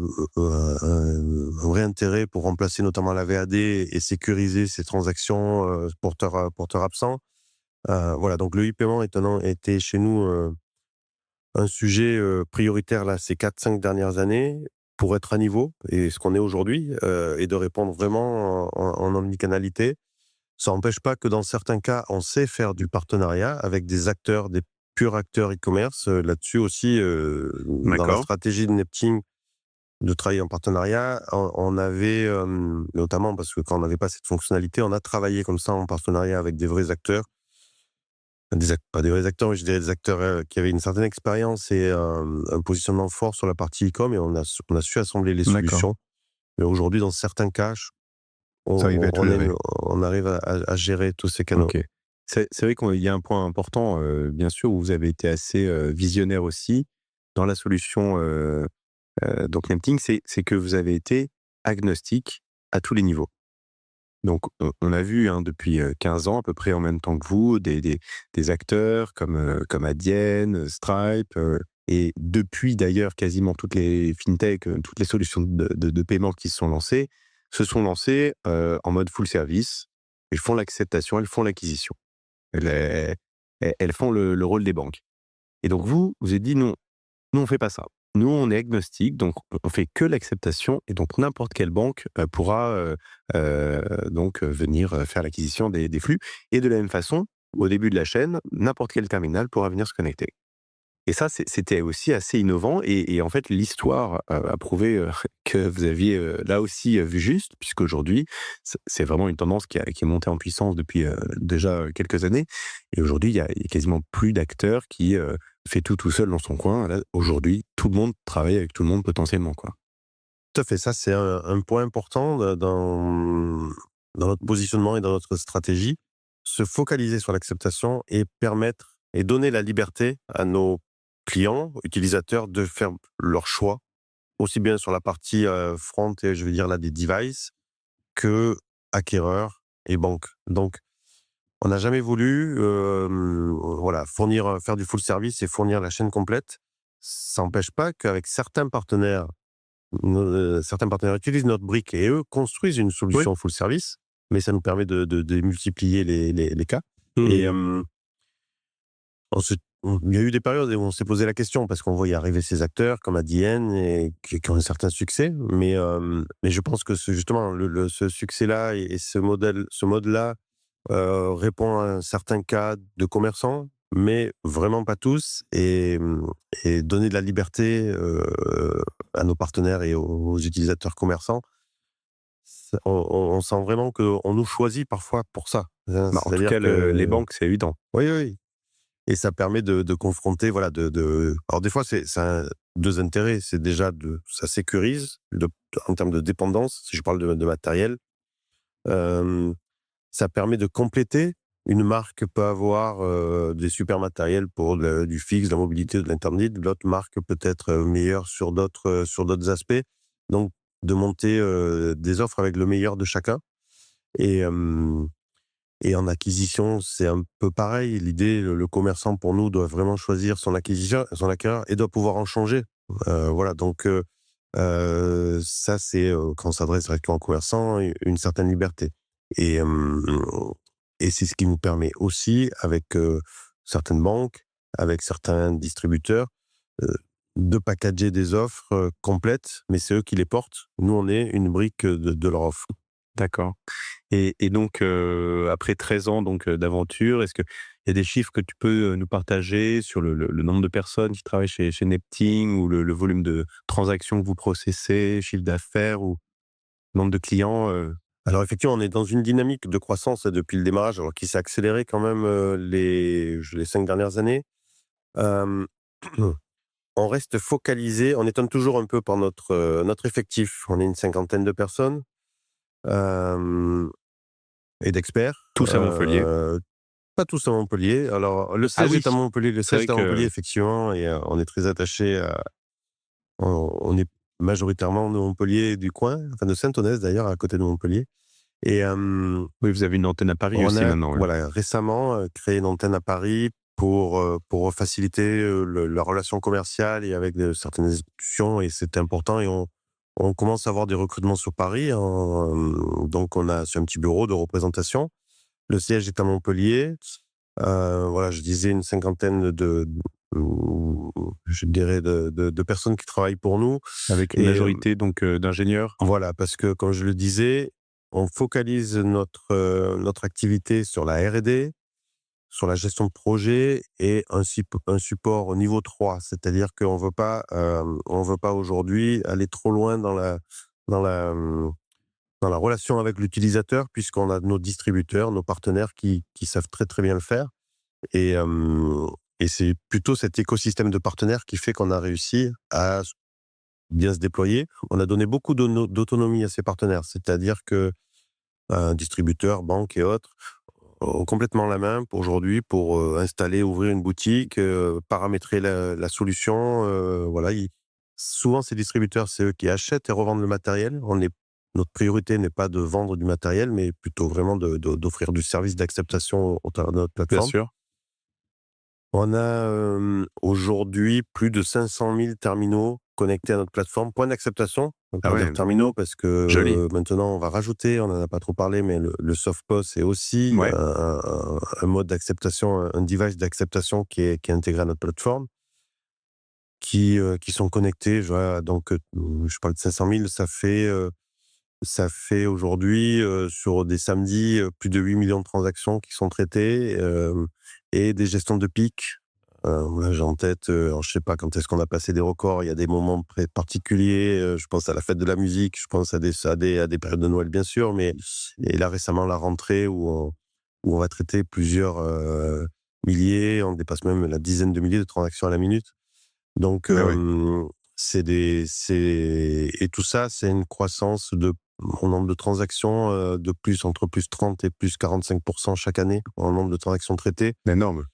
vrai intérêt pour remplacer notamment la VAD et sécuriser ces transactions, porteurs absents. Voilà, donc le e-paiement était chez nous un sujet prioritaire là, ces 4-5 dernières années, pour être à niveau, et ce qu'on est aujourd'hui, et de répondre vraiment en omnicanalité. Ça n'empêche pas que dans certains cas, on sait faire du partenariat avec des acteurs, des purs acteurs e-commerce. Là-dessus aussi, dans la D'accord. stratégie de Neptune, de travailler en partenariat, on avait, notamment parce que quand on n'avait pas cette fonctionnalité, on a travaillé comme ça en partenariat avec des vrais acteurs. Pas des vrais acteurs, mais je dirais des acteurs qui avaient une certaine expérience et un positionnement fort sur la partie e-com, et on a su assembler les D'accord. solutions. Mais aujourd'hui, dans certains cas, Vous arrivez à tout gérer. on arrive à gérer tous ces canaux. OK. C'est vrai qu'il y a un point important, bien sûr, où vous avez été assez visionnaire aussi dans la solution, donc Nempting, c'est que vous avez été agnostique à tous les niveaux. Donc on a vu, hein, depuis 15 ans, à peu près en même temps que vous, des acteurs comme Adyen, Stripe, et depuis d'ailleurs quasiment toutes les fintech, toutes les solutions de paiement qui se sont lancées en mode full service. Elles font l'acceptation, elles font l'acquisition. Elles font le rôle des banques. Et donc vous avez dit: «Non, nous, on fait pas ça. Nous, on est agnostique, donc on fait que l'acceptation, et donc n'importe quelle banque pourra donc venir faire l'acquisition des flux, et de la même façon, au début de la chaîne, n'importe quel terminal pourra venir se connecter». Et ça, c'était aussi assez innovant, et en fait, l'histoire a prouvé que vous aviez là aussi vu juste, puisqu'aujourd'hui, c'est vraiment une tendance qui est montée en puissance depuis déjà quelques années. Et aujourd'hui, il y a quasiment plus d'acteurs qui fait tout seul dans son coin. Là, aujourd'hui, tout le monde travaille avec tout le monde potentiellement, quoi. Tout à fait, ça c'est un point important dans notre positionnement et dans notre stratégie. Se focaliser sur l'acceptation et permettre et donner la liberté à nos clients, utilisateurs, de faire leur choix aussi bien sur la partie front et je veux dire là des devices que acquéreurs et banques. Donc, on n'a jamais voulu voilà, faire du full service et fournir la chaîne complète. Ça n'empêche pas qu'avec certains partenaires utilisent notre brique et eux construisent une Oui. solution full service, mais ça nous permet de multiplier les cas. Et il y a eu des périodes où on s'est posé la question parce qu'on voyait arriver ces acteurs comme ADN et qui ont un certain succès, mais je pense que justement ce succès-là et ce mode-là répond à un certain cas de commerçants, mais vraiment pas tous, et donner de la liberté à nos partenaires et aux utilisateurs commerçants. On sent vraiment qu'on nous choisit parfois pour ça. En tout C'est-à-dire cas, que les banques, c'est évident. oui, oui. Et ça permet de confronter, voilà, alors des fois, ça a 2 intérêts. C'est déjà ça sécurise en termes de dépendance, si je parle de matériel. Hem, Ça permet de compléter. Une marque peut avoir des super matériels pour du fixe, de la mobilité, de l'internet. L'autre marque peut être meilleure sur d'autres aspects. Donc de monter des offres avec le meilleur de chacun. Et en acquisition, c'est un peu pareil. L'idée, le commerçant, pour nous, doit vraiment choisir son acquéreur et doit pouvoir en changer. Voilà, donc ça, c'est quand on s'adresse directement au commerçant, une certaine liberté. Et, et c'est ce qui nous permet aussi, avec certaines banques, avec certains distributeurs, euh, de packager des offres complètes, mais c'est eux qui les portent. Nous, on est une brique de leur offre. D'accord. Et donc, après 13 ans donc, d'aventure, est-ce qu'il y a des chiffres que tu peux, nous partager sur le nombre de personnes qui travaillent chez Nepting ou le volume de transactions que vous processez, chiffre d'affaires ou nombre de clients, Alors effectivement, on est dans une dynamique de croissance depuis le démarrage, alors qui s'est accélérée quand même les 5 dernières années. Hem, on reste focalisé, on étonne toujours un peu par notre effectif. On est une cinquantaine de personnes, hem et d'experts. tous à Montpellier? Pas tous à Montpellier. Alors le Ah siège oui, est à Montpellier, le c'est siège vrai est à Montpellier que effectivement, et on est très attachés à on est majoritairement de Montpellier et du coin, enfin de Saint-Onès d'ailleurs, à côté de Montpellier. Et oui, vous avez une antenne à Paris on aussi a, maintenant, oui. voilà, récemment créé une antenne à Paris pour faciliter la relation commerciale et avec certaines institutions, et c'est important. Et on commence à avoir des recrutements sur Paris, donc c'est un petit bureau de représentation. Le siège est à Montpellier. Voilà, je disais une cinquantaine je dirais de personnes qui travaillent pour nous. Avec une Et majorité donc, d'ingénieurs? voilà, parce que comme je le disais, on focalise notre activité sur la R&D, sur la gestion de projet et un support au niveau 3. C'est-à-dire qu'on on veut pas aujourd'hui aller trop loin dans la, hem, dans la relation avec l'utilisateur, puisqu'on a nos distributeurs, nos partenaires qui savent très, très bien le faire. Et c'est plutôt cet écosystème de partenaires qui fait qu'on a réussi à bien se déployer. On a donné beaucoup d'autonomie à ces partenaires. C'est-à-dire que distributeurs, banques et autres ont complètement la main aujourd'hui pour installer, ouvrir une boutique, paramétrer la solution. Voilà, souvent, ces distributeurs, c'est eux qui achètent et revendent le matériel. Notre priorité n'est pas de vendre du matériel, mais plutôt vraiment d'offrir du service d'acceptation au travers de notre Bien plateforme. sûr. On a aujourd'hui plus de 500 000 terminaux connectés à notre plateforme. Point d'acceptation, on Ah peut dire ouais, terminaux parce joli. que maintenant on va rajouter, on n'en a pas trop parlé, mais le SoftPOS est aussi Ouais. un mode d'acceptation, un device d'acceptation qui est intégré à notre plateforme, qui sont connectés. Donc je parle de 500 000, ça fait aujourd'hui sur des samedis plus de 8 millions de transactions qui sont traitées, et des gestions de pics. Là, j'ai en tête, alors je sais pas quand est-ce qu'on a passé des records. Il y a des moments particuliers. Je pense à la fête de la musique, je pense à des périodes de Noël bien sûr, mais et là récemment la rentrée où on va traiter plusieurs milliers, on dépasse même la dizaine de milliers de transactions à la minute. Donc Ah ouais. et tout ça, c'est une croissance en nombre de transactions entre plus 30 et plus 45% chaque année en nombre de transactions traitées. Énorme.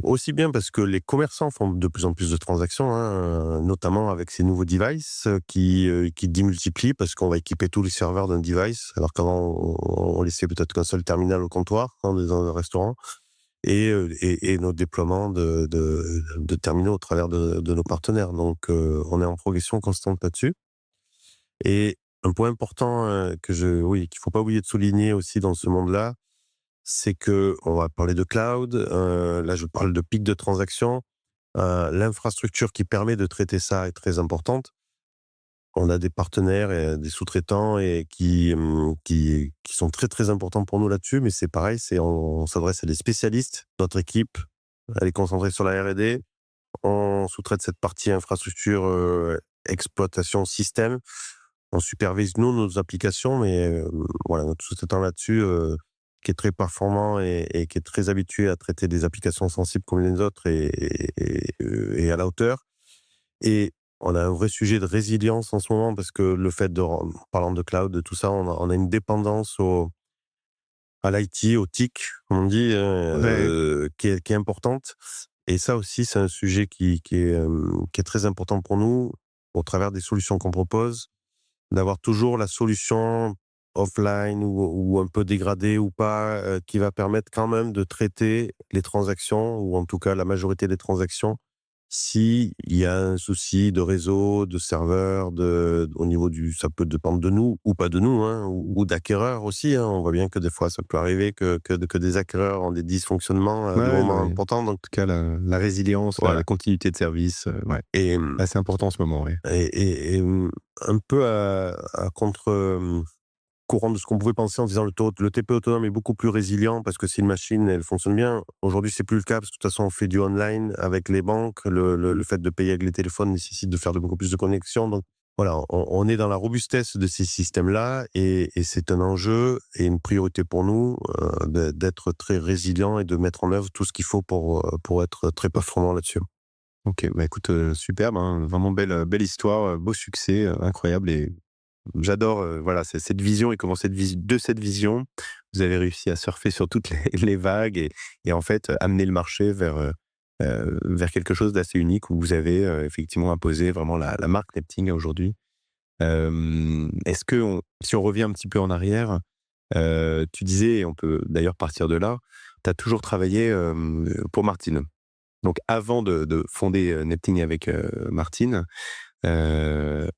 Aussi bien parce que les commerçants font de plus en plus de transactions, hein, notamment avec ces nouveaux devices qui démultiplient parce qu'on va équiper tous les serveurs d'un device, alors qu'avant, on laissait peut-être qu'un seul terminal au comptoir dans un restaurant. Et nos déploiements de terminaux au travers de nos partenaires. Donc, on est en progression constante là-dessus. Et un point important oui, qu'il faut pas oublier de souligner aussi dans ce monde-là, c'est que on va parler de cloud. Là, je parle de pic de transactions. L'infrastructure qui permet de traiter ça est très importante. On a des partenaires et des sous-traitants et qui sont très, très importants pour nous là-dessus, mais c'est pareil, on s'adresse à des spécialistes. Notre équipe, elle est concentrée sur la R&D. On sous-traite cette partie infrastructure, exploitation système. On supervise, nous, nos applications, mais voilà, notre sous-traitant là-dessus, qui est très performant et qui est très habitué à traiter des applications sensibles comme les autres et à la hauteur. Et on a un vrai sujet de résilience en ce moment parce que le fait parlant de cloud, de tout ça, on a une dépendance à l'IT, au TIC, comme on dit, Ouais. qui est importante. Et ça aussi, c'est un sujet qui est très important pour nous, au travers des solutions qu'on propose, d'avoir toujours la solution offline ou un peu dégradée ou pas, qui va permettre quand même de traiter les transactions, ou en tout cas la majorité des transactions, s'il y a un souci de réseau, de serveur, au niveau ça peut dépendre de nous ou pas de nous, hein, ou d'acquéreurs aussi, hein. On voit bien que des fois, ça peut arriver que des acquéreurs ont des dysfonctionnements à des Ouais, non, moments mais en importants. Donc tout cas, la résilience, la voilà. continuité de service, ouais. Et, Ah, c'est important en ce moment, ouais. un peu à contre courant de ce qu'on pouvait penser en disant le TP autonome est beaucoup plus résilient parce que c'est une machine, elle fonctionne bien. Aujourd'hui, c'est plus le cas parce que de toute façon, on fait du online avec les banques. Le fait de payer avec les téléphones nécessite de faire beaucoup plus de connexions. Donc voilà, on est dans la robustesse de ces systèmes-là et c'est un enjeu et une priorité pour nous d'être très résilient et de mettre en œuvre tout ce qu'il faut pour être très performant là-dessus. OK, bah, écoute, superbe, hein, vraiment belle histoire, beau succès, incroyable et j'adore, voilà, c'est cette vision et comment de cette vision, vous avez réussi à surfer sur toutes les les vagues et en fait, amener le marché vers quelque chose d'assez unique où vous avez, effectivement imposé vraiment la marque Nepting aujourd'hui. Est-ce que si on revient un petit peu en arrière, tu disais et on peut d'ailleurs partir de là, tu as toujours travaillé, pour Martine. Donc avant de fonder, Nepting avec, Martine, heu,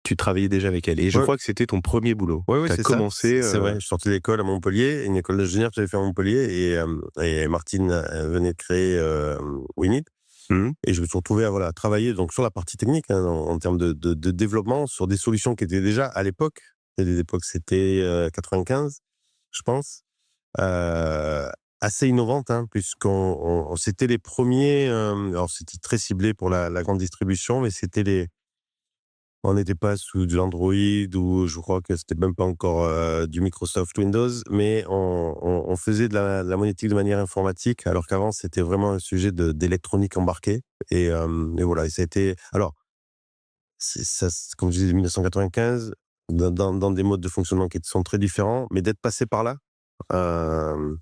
tu travaillais déjà avec elle et je Ouais. crois que c'était ton premier boulot. Oui, oui, Tu as c'est ça. commencé, C'est vrai. Je sortais de l'école à Montpellier, une école d'ingénieur que j'avais fait à Montpellier et Martine venait de créer Winit. mmh Et je me suis retrouvé à voilà, travailler donc sur la partie technique, hein, en termes de développement, sur des solutions qui étaient déjà à l'époque, c'était 95, je pense, euh, assez innovantes, hein, c'était les premiers, alors c'était très ciblé pour la grande distribution, mais on n'était pas sous de l'Android ou je crois que c'était même pas encore du Microsoft Windows, mais on faisait de la monétique de manière informatique, alors qu'avant c'était vraiment un sujet d'électronique embarquée. Et voilà, et ça a été. Alors, comme je disais, 1995, dans des modes de fonctionnement qui sont très différents, mais d'être passé par là, euh,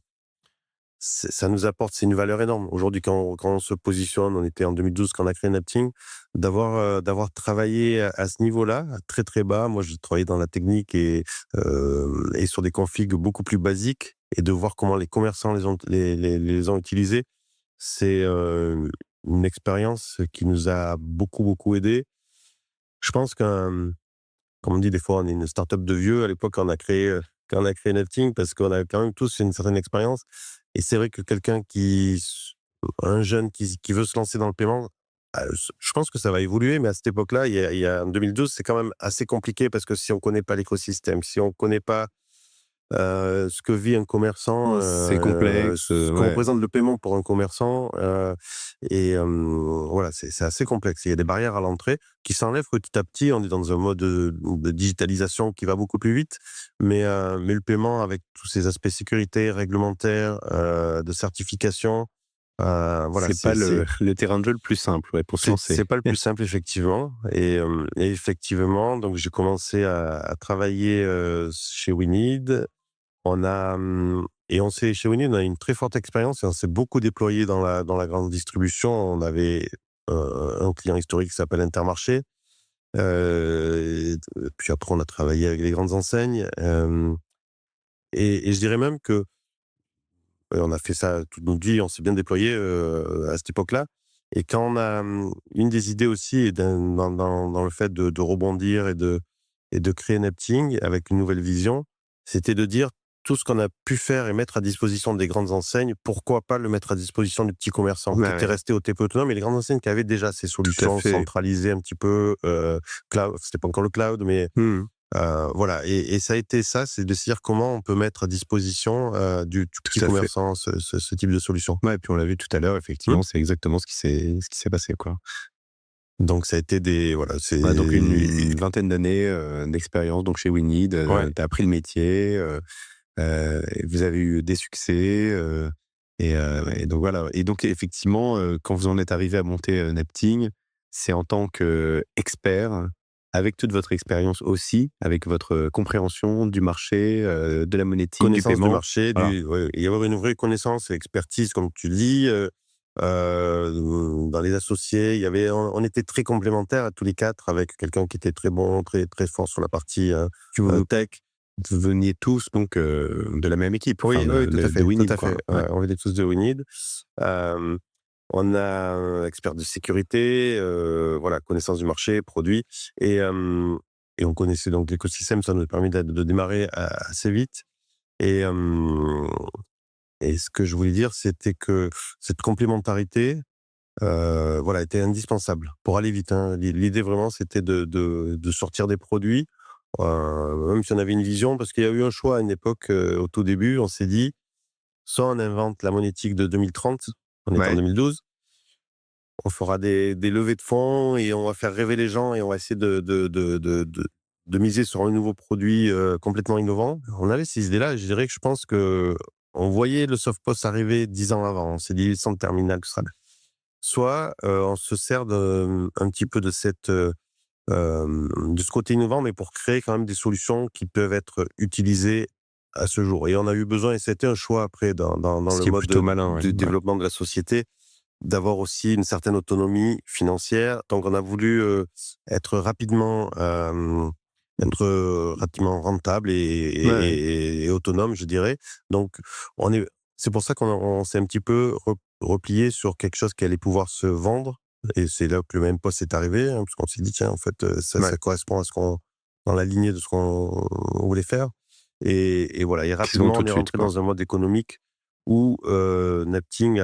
ça nous apporte, c'est une valeur énorme. Aujourd'hui, quand on se positionne, on était en 2012 quand on a créé Napting, d'avoir travaillé à ce niveau-là, à très très bas. Moi, j'ai travaillé dans la technique et sur des configs beaucoup plus basiques, et de voir comment les commerçants les ont utilisés, c'est une expérience qui nous a beaucoup beaucoup aidé. Je pense comme on dit des fois, on est une start-up de vieux. À l'époque, quand on a créé Nafting, parce qu'on a quand même tous une certaine expérience. Et c'est vrai que un jeune qui veut se lancer dans le paiement, je pense que ça va évoluer, mais à cette époque-là, en 2012, c'est quand même assez compliqué parce que si on connaît pas l'écosystème, si on connaît pas ce que vit un commerçant, C'est complexe, ce que ouais. représente le paiement pour un commerçant, voilà, c'est assez complexe. Il y a des barrières à l'entrée qui s'enlèvent petit à petit. On est dans un mode de digitalisation qui va beaucoup plus vite, mais le paiement avec tous ces aspects sécurité, réglementaires, de certification, voilà, C'est pas le terrain de jeu le plus simple, ouais, pour se c'est lancer. pas le plus simple effectivement. Et effectivement, donc j'ai commencé à travailler chez Winid. On a, Et chez Winnie, on a une très forte expérience et on s'est beaucoup déployé dans la grande distribution. On avait un client historique qui s'appelle Intermarché. Puis après, on a travaillé avec les grandes enseignes. Et je dirais même que on a fait ça toute notre vie, on s'est bien déployé à cette époque-là. Et quand on a une des idées aussi, est dans le fait de rebondir et de créer Nepting avec une nouvelle vision, c'était de dire tout ce qu'on a pu faire et mettre à disposition des grandes enseignes, pourquoi pas le mettre à disposition du petit commerçant qui était resté au TPE autonome, et les grandes enseignes qui avaient déjà ces solutions centralisées un petit peu, cloud, c'était pas encore le cloud, mais voilà. Et ça a été ça, c'est de se dire comment on peut mettre à disposition du petit commerçant ce type de solution. Ouais, et puis on l'a vu tout à l'heure, effectivement, c'est exactement ce qui s'est passé, quoi. Donc ça a été donc une vingtaine d'années d'expérience donc chez Winnie. T'as appris le métier, vous avez eu des succès, et donc voilà. Et donc effectivement, quand vous en êtes arrivé à monter Nepting, c'est en tant qu'expert, avec toute votre expérience aussi, avec votre compréhension du marché, de la monétique, du paiement. Du marché, y avoir une vraie connaissance et expertise, comme tu le dis. Dans les associés, on était très complémentaires à tous les quatre, avec quelqu'un qui était très bon, très, très fort sur la partie tech. Vous veniez tous donc de la même équipe. Oui, tout à fait. Winnie, tout à fait. On venait tous de Winnie. On a un expert de sécurité, connaissance du marché, produit, et on connaissait donc l'écosystème. Ça nous a permis de démarrer assez vite. Et ce que je voulais dire, c'était que cette complémentarité, était indispensable pour aller vite. L'idée vraiment, c'était de sortir des produits, même si on avait une vision, parce qu'il y a eu un choix à une époque, au tout début, on s'est dit, soit on invente la monétique de 2030, on est en 2012, on fera des levées de fonds et on va faire rêver les gens et on va essayer de miser sur un nouveau produit complètement innovant. On avait ces idées-là, et je dirais que je pense que on voyait le SoftPOS arriver 10 ans avant. On s'est dit, sans terminal, tout ça. Soit on se sert un petit peu de ce côté innovant, mais pour créer quand même des solutions qui peuvent être utilisées à ce jour. Et on a eu besoin, et c'était un choix après dans le mode de développement de la société, d'avoir aussi une certaine autonomie financière. Donc on a voulu être rapidement rentable et autonome, je dirais. Donc c'est pour ça qu'on s'est un petit peu replié sur quelque chose qui allait pouvoir se vendre. Et c'est là que le même poste est arrivé, parce qu'on s'est dit, tiens, en fait, ça correspond à dans la lignée de ce qu'on voulait faire. Et voilà, et rapidement, on est rentré dans un mode économique où Nepting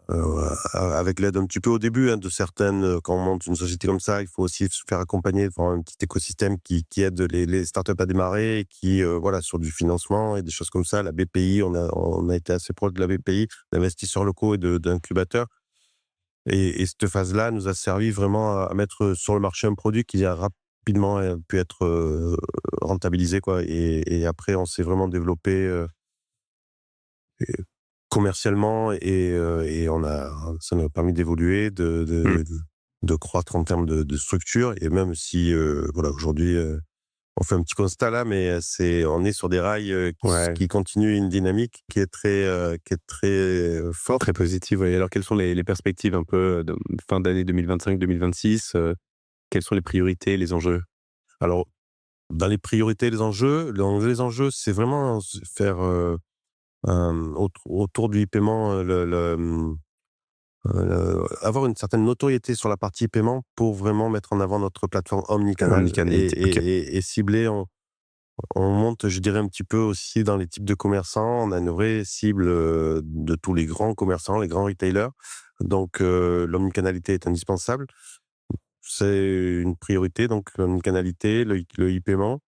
avec l'aide un petit peu au début de certaines, quand on monte une société comme ça, il faut aussi se faire accompagner par un petit écosystème qui aide les startups à démarrer, et qui sur du financement et des choses comme ça. La BPI, on a été assez proche de la BPI, d'investisseurs locaux et d'incubateurs. Et cette phase-là nous a servi vraiment à mettre sur le marché un produit qui a rapidement pu être rentabilisé, quoi. Et après, on s'est vraiment développé commercialement, et ça nous a permis d'évoluer, de croître en termes de structure. Et même si aujourd'hui on fait un petit constat là, mais on est sur des rails qui continuent une dynamique qui est très forte, très positive. Et alors, quelles sont les perspectives un peu de fin d'année 2025-2026 quelles sont les priorités, les enjeux? Alors, dans les priorités, les enjeux, c'est vraiment faire autour du paiement, avoir une certaine notoriété sur la partie paiement pour vraiment mettre en avant notre plateforme omnicanal, et cibler. On monte, je dirais, un petit peu aussi dans les types de commerçants. On a une vraie cible de tous les grands commerçants, les grands retailers. Donc l'omnicanalité est indispensable. C'est une priorité, donc l'omnicanalité, le e-paiement.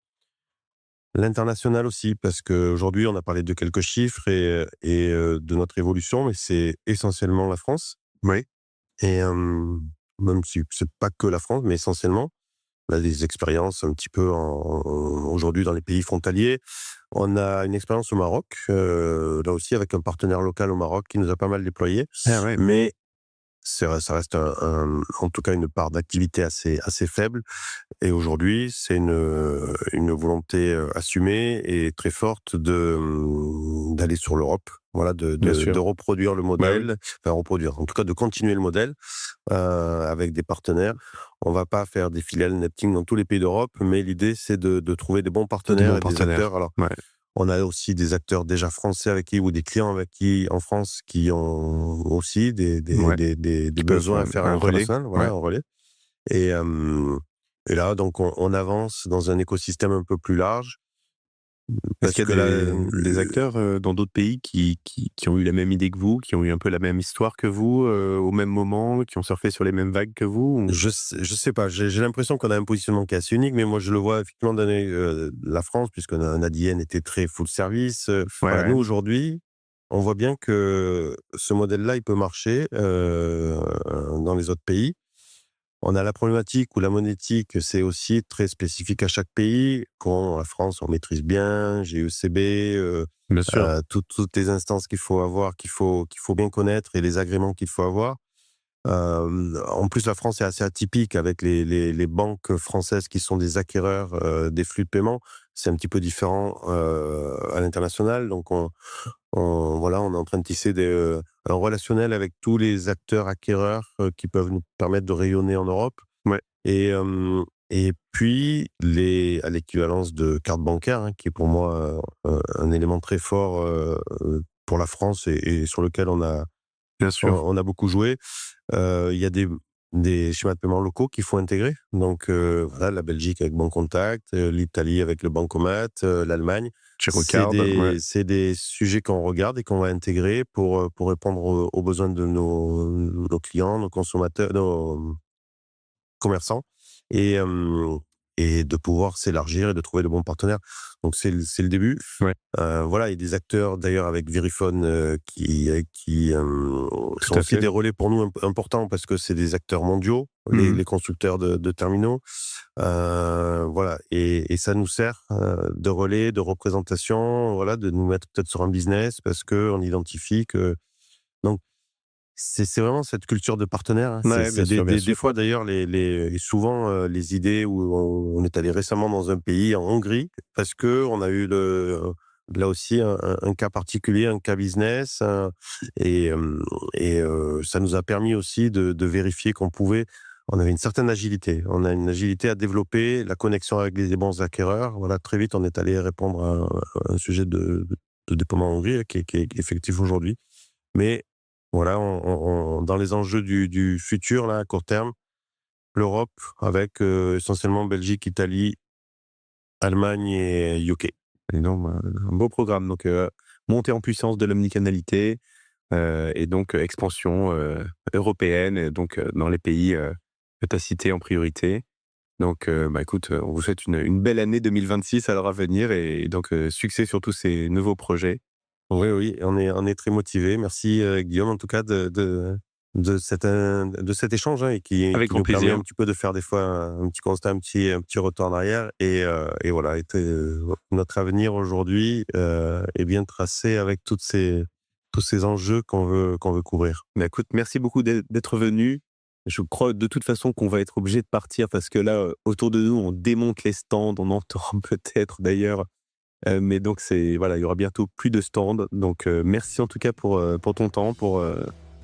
L'international aussi, parce qu'aujourd'hui, on a parlé de quelques chiffres et de notre évolution, mais c'est essentiellement la France. Oui. Et même si c'est pas que la France, mais essentiellement. On a des expériences un petit peu aujourd'hui dans les pays frontaliers. On a une expérience au Maroc, là aussi avec un partenaire local au Maroc qui nous a pas mal déployé. Ah ouais. Mais ça reste en tout cas une part d'activité assez faible. Et aujourd'hui, c'est une volonté assumée et très forte d'aller sur l'Europe. Voilà, Bien sûr. de reproduire le modèle, enfin reproduire, en tout cas de continuer le modèle avec des partenaires. On va pas faire des filiales Neptune dans tous les pays d'Europe, mais l'idée c'est de trouver des bons partenaires des acteurs. Alors, on a aussi des acteurs déjà français ou des clients avec qui, en France, qui ont aussi des besoins à faire un relais. Un relais. Et là, donc, on avance dans un écosystème un peu plus large. Est-ce qu'il y a des acteurs dans d'autres pays qui ont eu la même idée que vous, qui ont eu un peu la même histoire que vous, au même moment, qui ont surfé sur les mêmes vagues que vous? Je sais pas. J'ai l'impression qu'on a un positionnement qui est assez unique, mais moi, je le vois effectivement dans la France, puisqu'on a un ADN était très full service. Nous, aujourd'hui, on voit bien que ce modèle-là, il peut marcher dans les autres pays. On a la problématique où la monétique, c'est aussi très spécifique à chaque pays. Quand la France, on maîtrise bien, GECB, Bien sûr. toutes les instances qu'il faut avoir, qu'il faut bien connaître et les agréments qu'il faut avoir. En plus, la France est assez atypique avec les banques françaises qui sont des acquéreurs des flux de paiement. C'est un petit peu différent à l'international. Donc, on est en train de tisser un relationnel avec tous les acteurs acquéreurs qui peuvent nous permettre de rayonner en Europe. Ouais. Et puis, à l'équivalence de carte bancaire, qui est pour moi un élément très fort pour la France et sur lequel on a beaucoup joué. Il y a des schémas de paiement locaux qu'il faut intégrer. Donc, la Belgique avec Bancontact, l'Italie avec le Bancomat, l'Allemagne. C'est des sujets qu'on regarde et qu'on va intégrer pour répondre aux besoins de nos clients, nos consommateurs, nos commerçants, et de pouvoir s'élargir et de trouver de bons partenaires. Donc, c'est le début. Ouais. Il y a des acteurs, d'ailleurs, avec Verifone qui sont aussi des relais pour nous importants parce que c'est des acteurs mondiaux, les constructeurs de terminaux. Et ça nous sert de relais, de représentation, de nous mettre peut-être sur un business parce qu'on identifie que... Donc, c'est vraiment cette culture de partenaire. Des fois, d'ailleurs, souvent, les idées où on est allé récemment dans un pays, en Hongrie, parce qu'on a eu là aussi un cas particulier, un cas business, et ça nous a permis aussi de vérifier on avait une certaine agilité. On a une agilité à développer, la connexion avec les bons acquéreurs. Très vite, on est allé répondre à un sujet de déploiement en Hongrie qui est effectif aujourd'hui. Mais dans les enjeux du futur, là, à court terme, l'Europe avec essentiellement Belgique, Italie, Allemagne et UK. Et donc, un beau programme. Donc, montée en puissance de l'omnicanalité et donc expansion européenne, donc dans les pays que tu as cités en priorité. Donc, écoute, on vous souhaite une belle année 2026 à leur avenir et donc succès sur tous ces nouveaux projets. Oui, on est très motivés. Merci Guillaume, en tout cas, de cet échange et qui nous permet un petit peu de faire des fois un petit constat, un petit retour en arrière. Et notre avenir aujourd'hui est bien tracé avec tous ces enjeux qu'on veut couvrir. Mais écoute, merci beaucoup d'être venu. Je crois de toute façon qu'on va être obligé de partir parce que là, autour de nous, on démonte les stands, on entend peut-être d'ailleurs. Mais donc, il y aura bientôt plus de stands. Donc, merci en tout cas pour ton temps, pour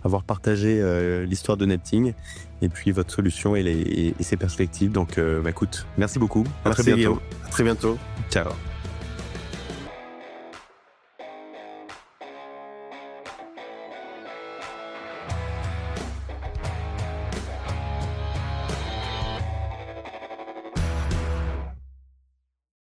avoir partagé l'histoire de Nepting et puis votre solution et ses perspectives. Donc, écoute, merci beaucoup. À très bientôt. À très bientôt. Ciao.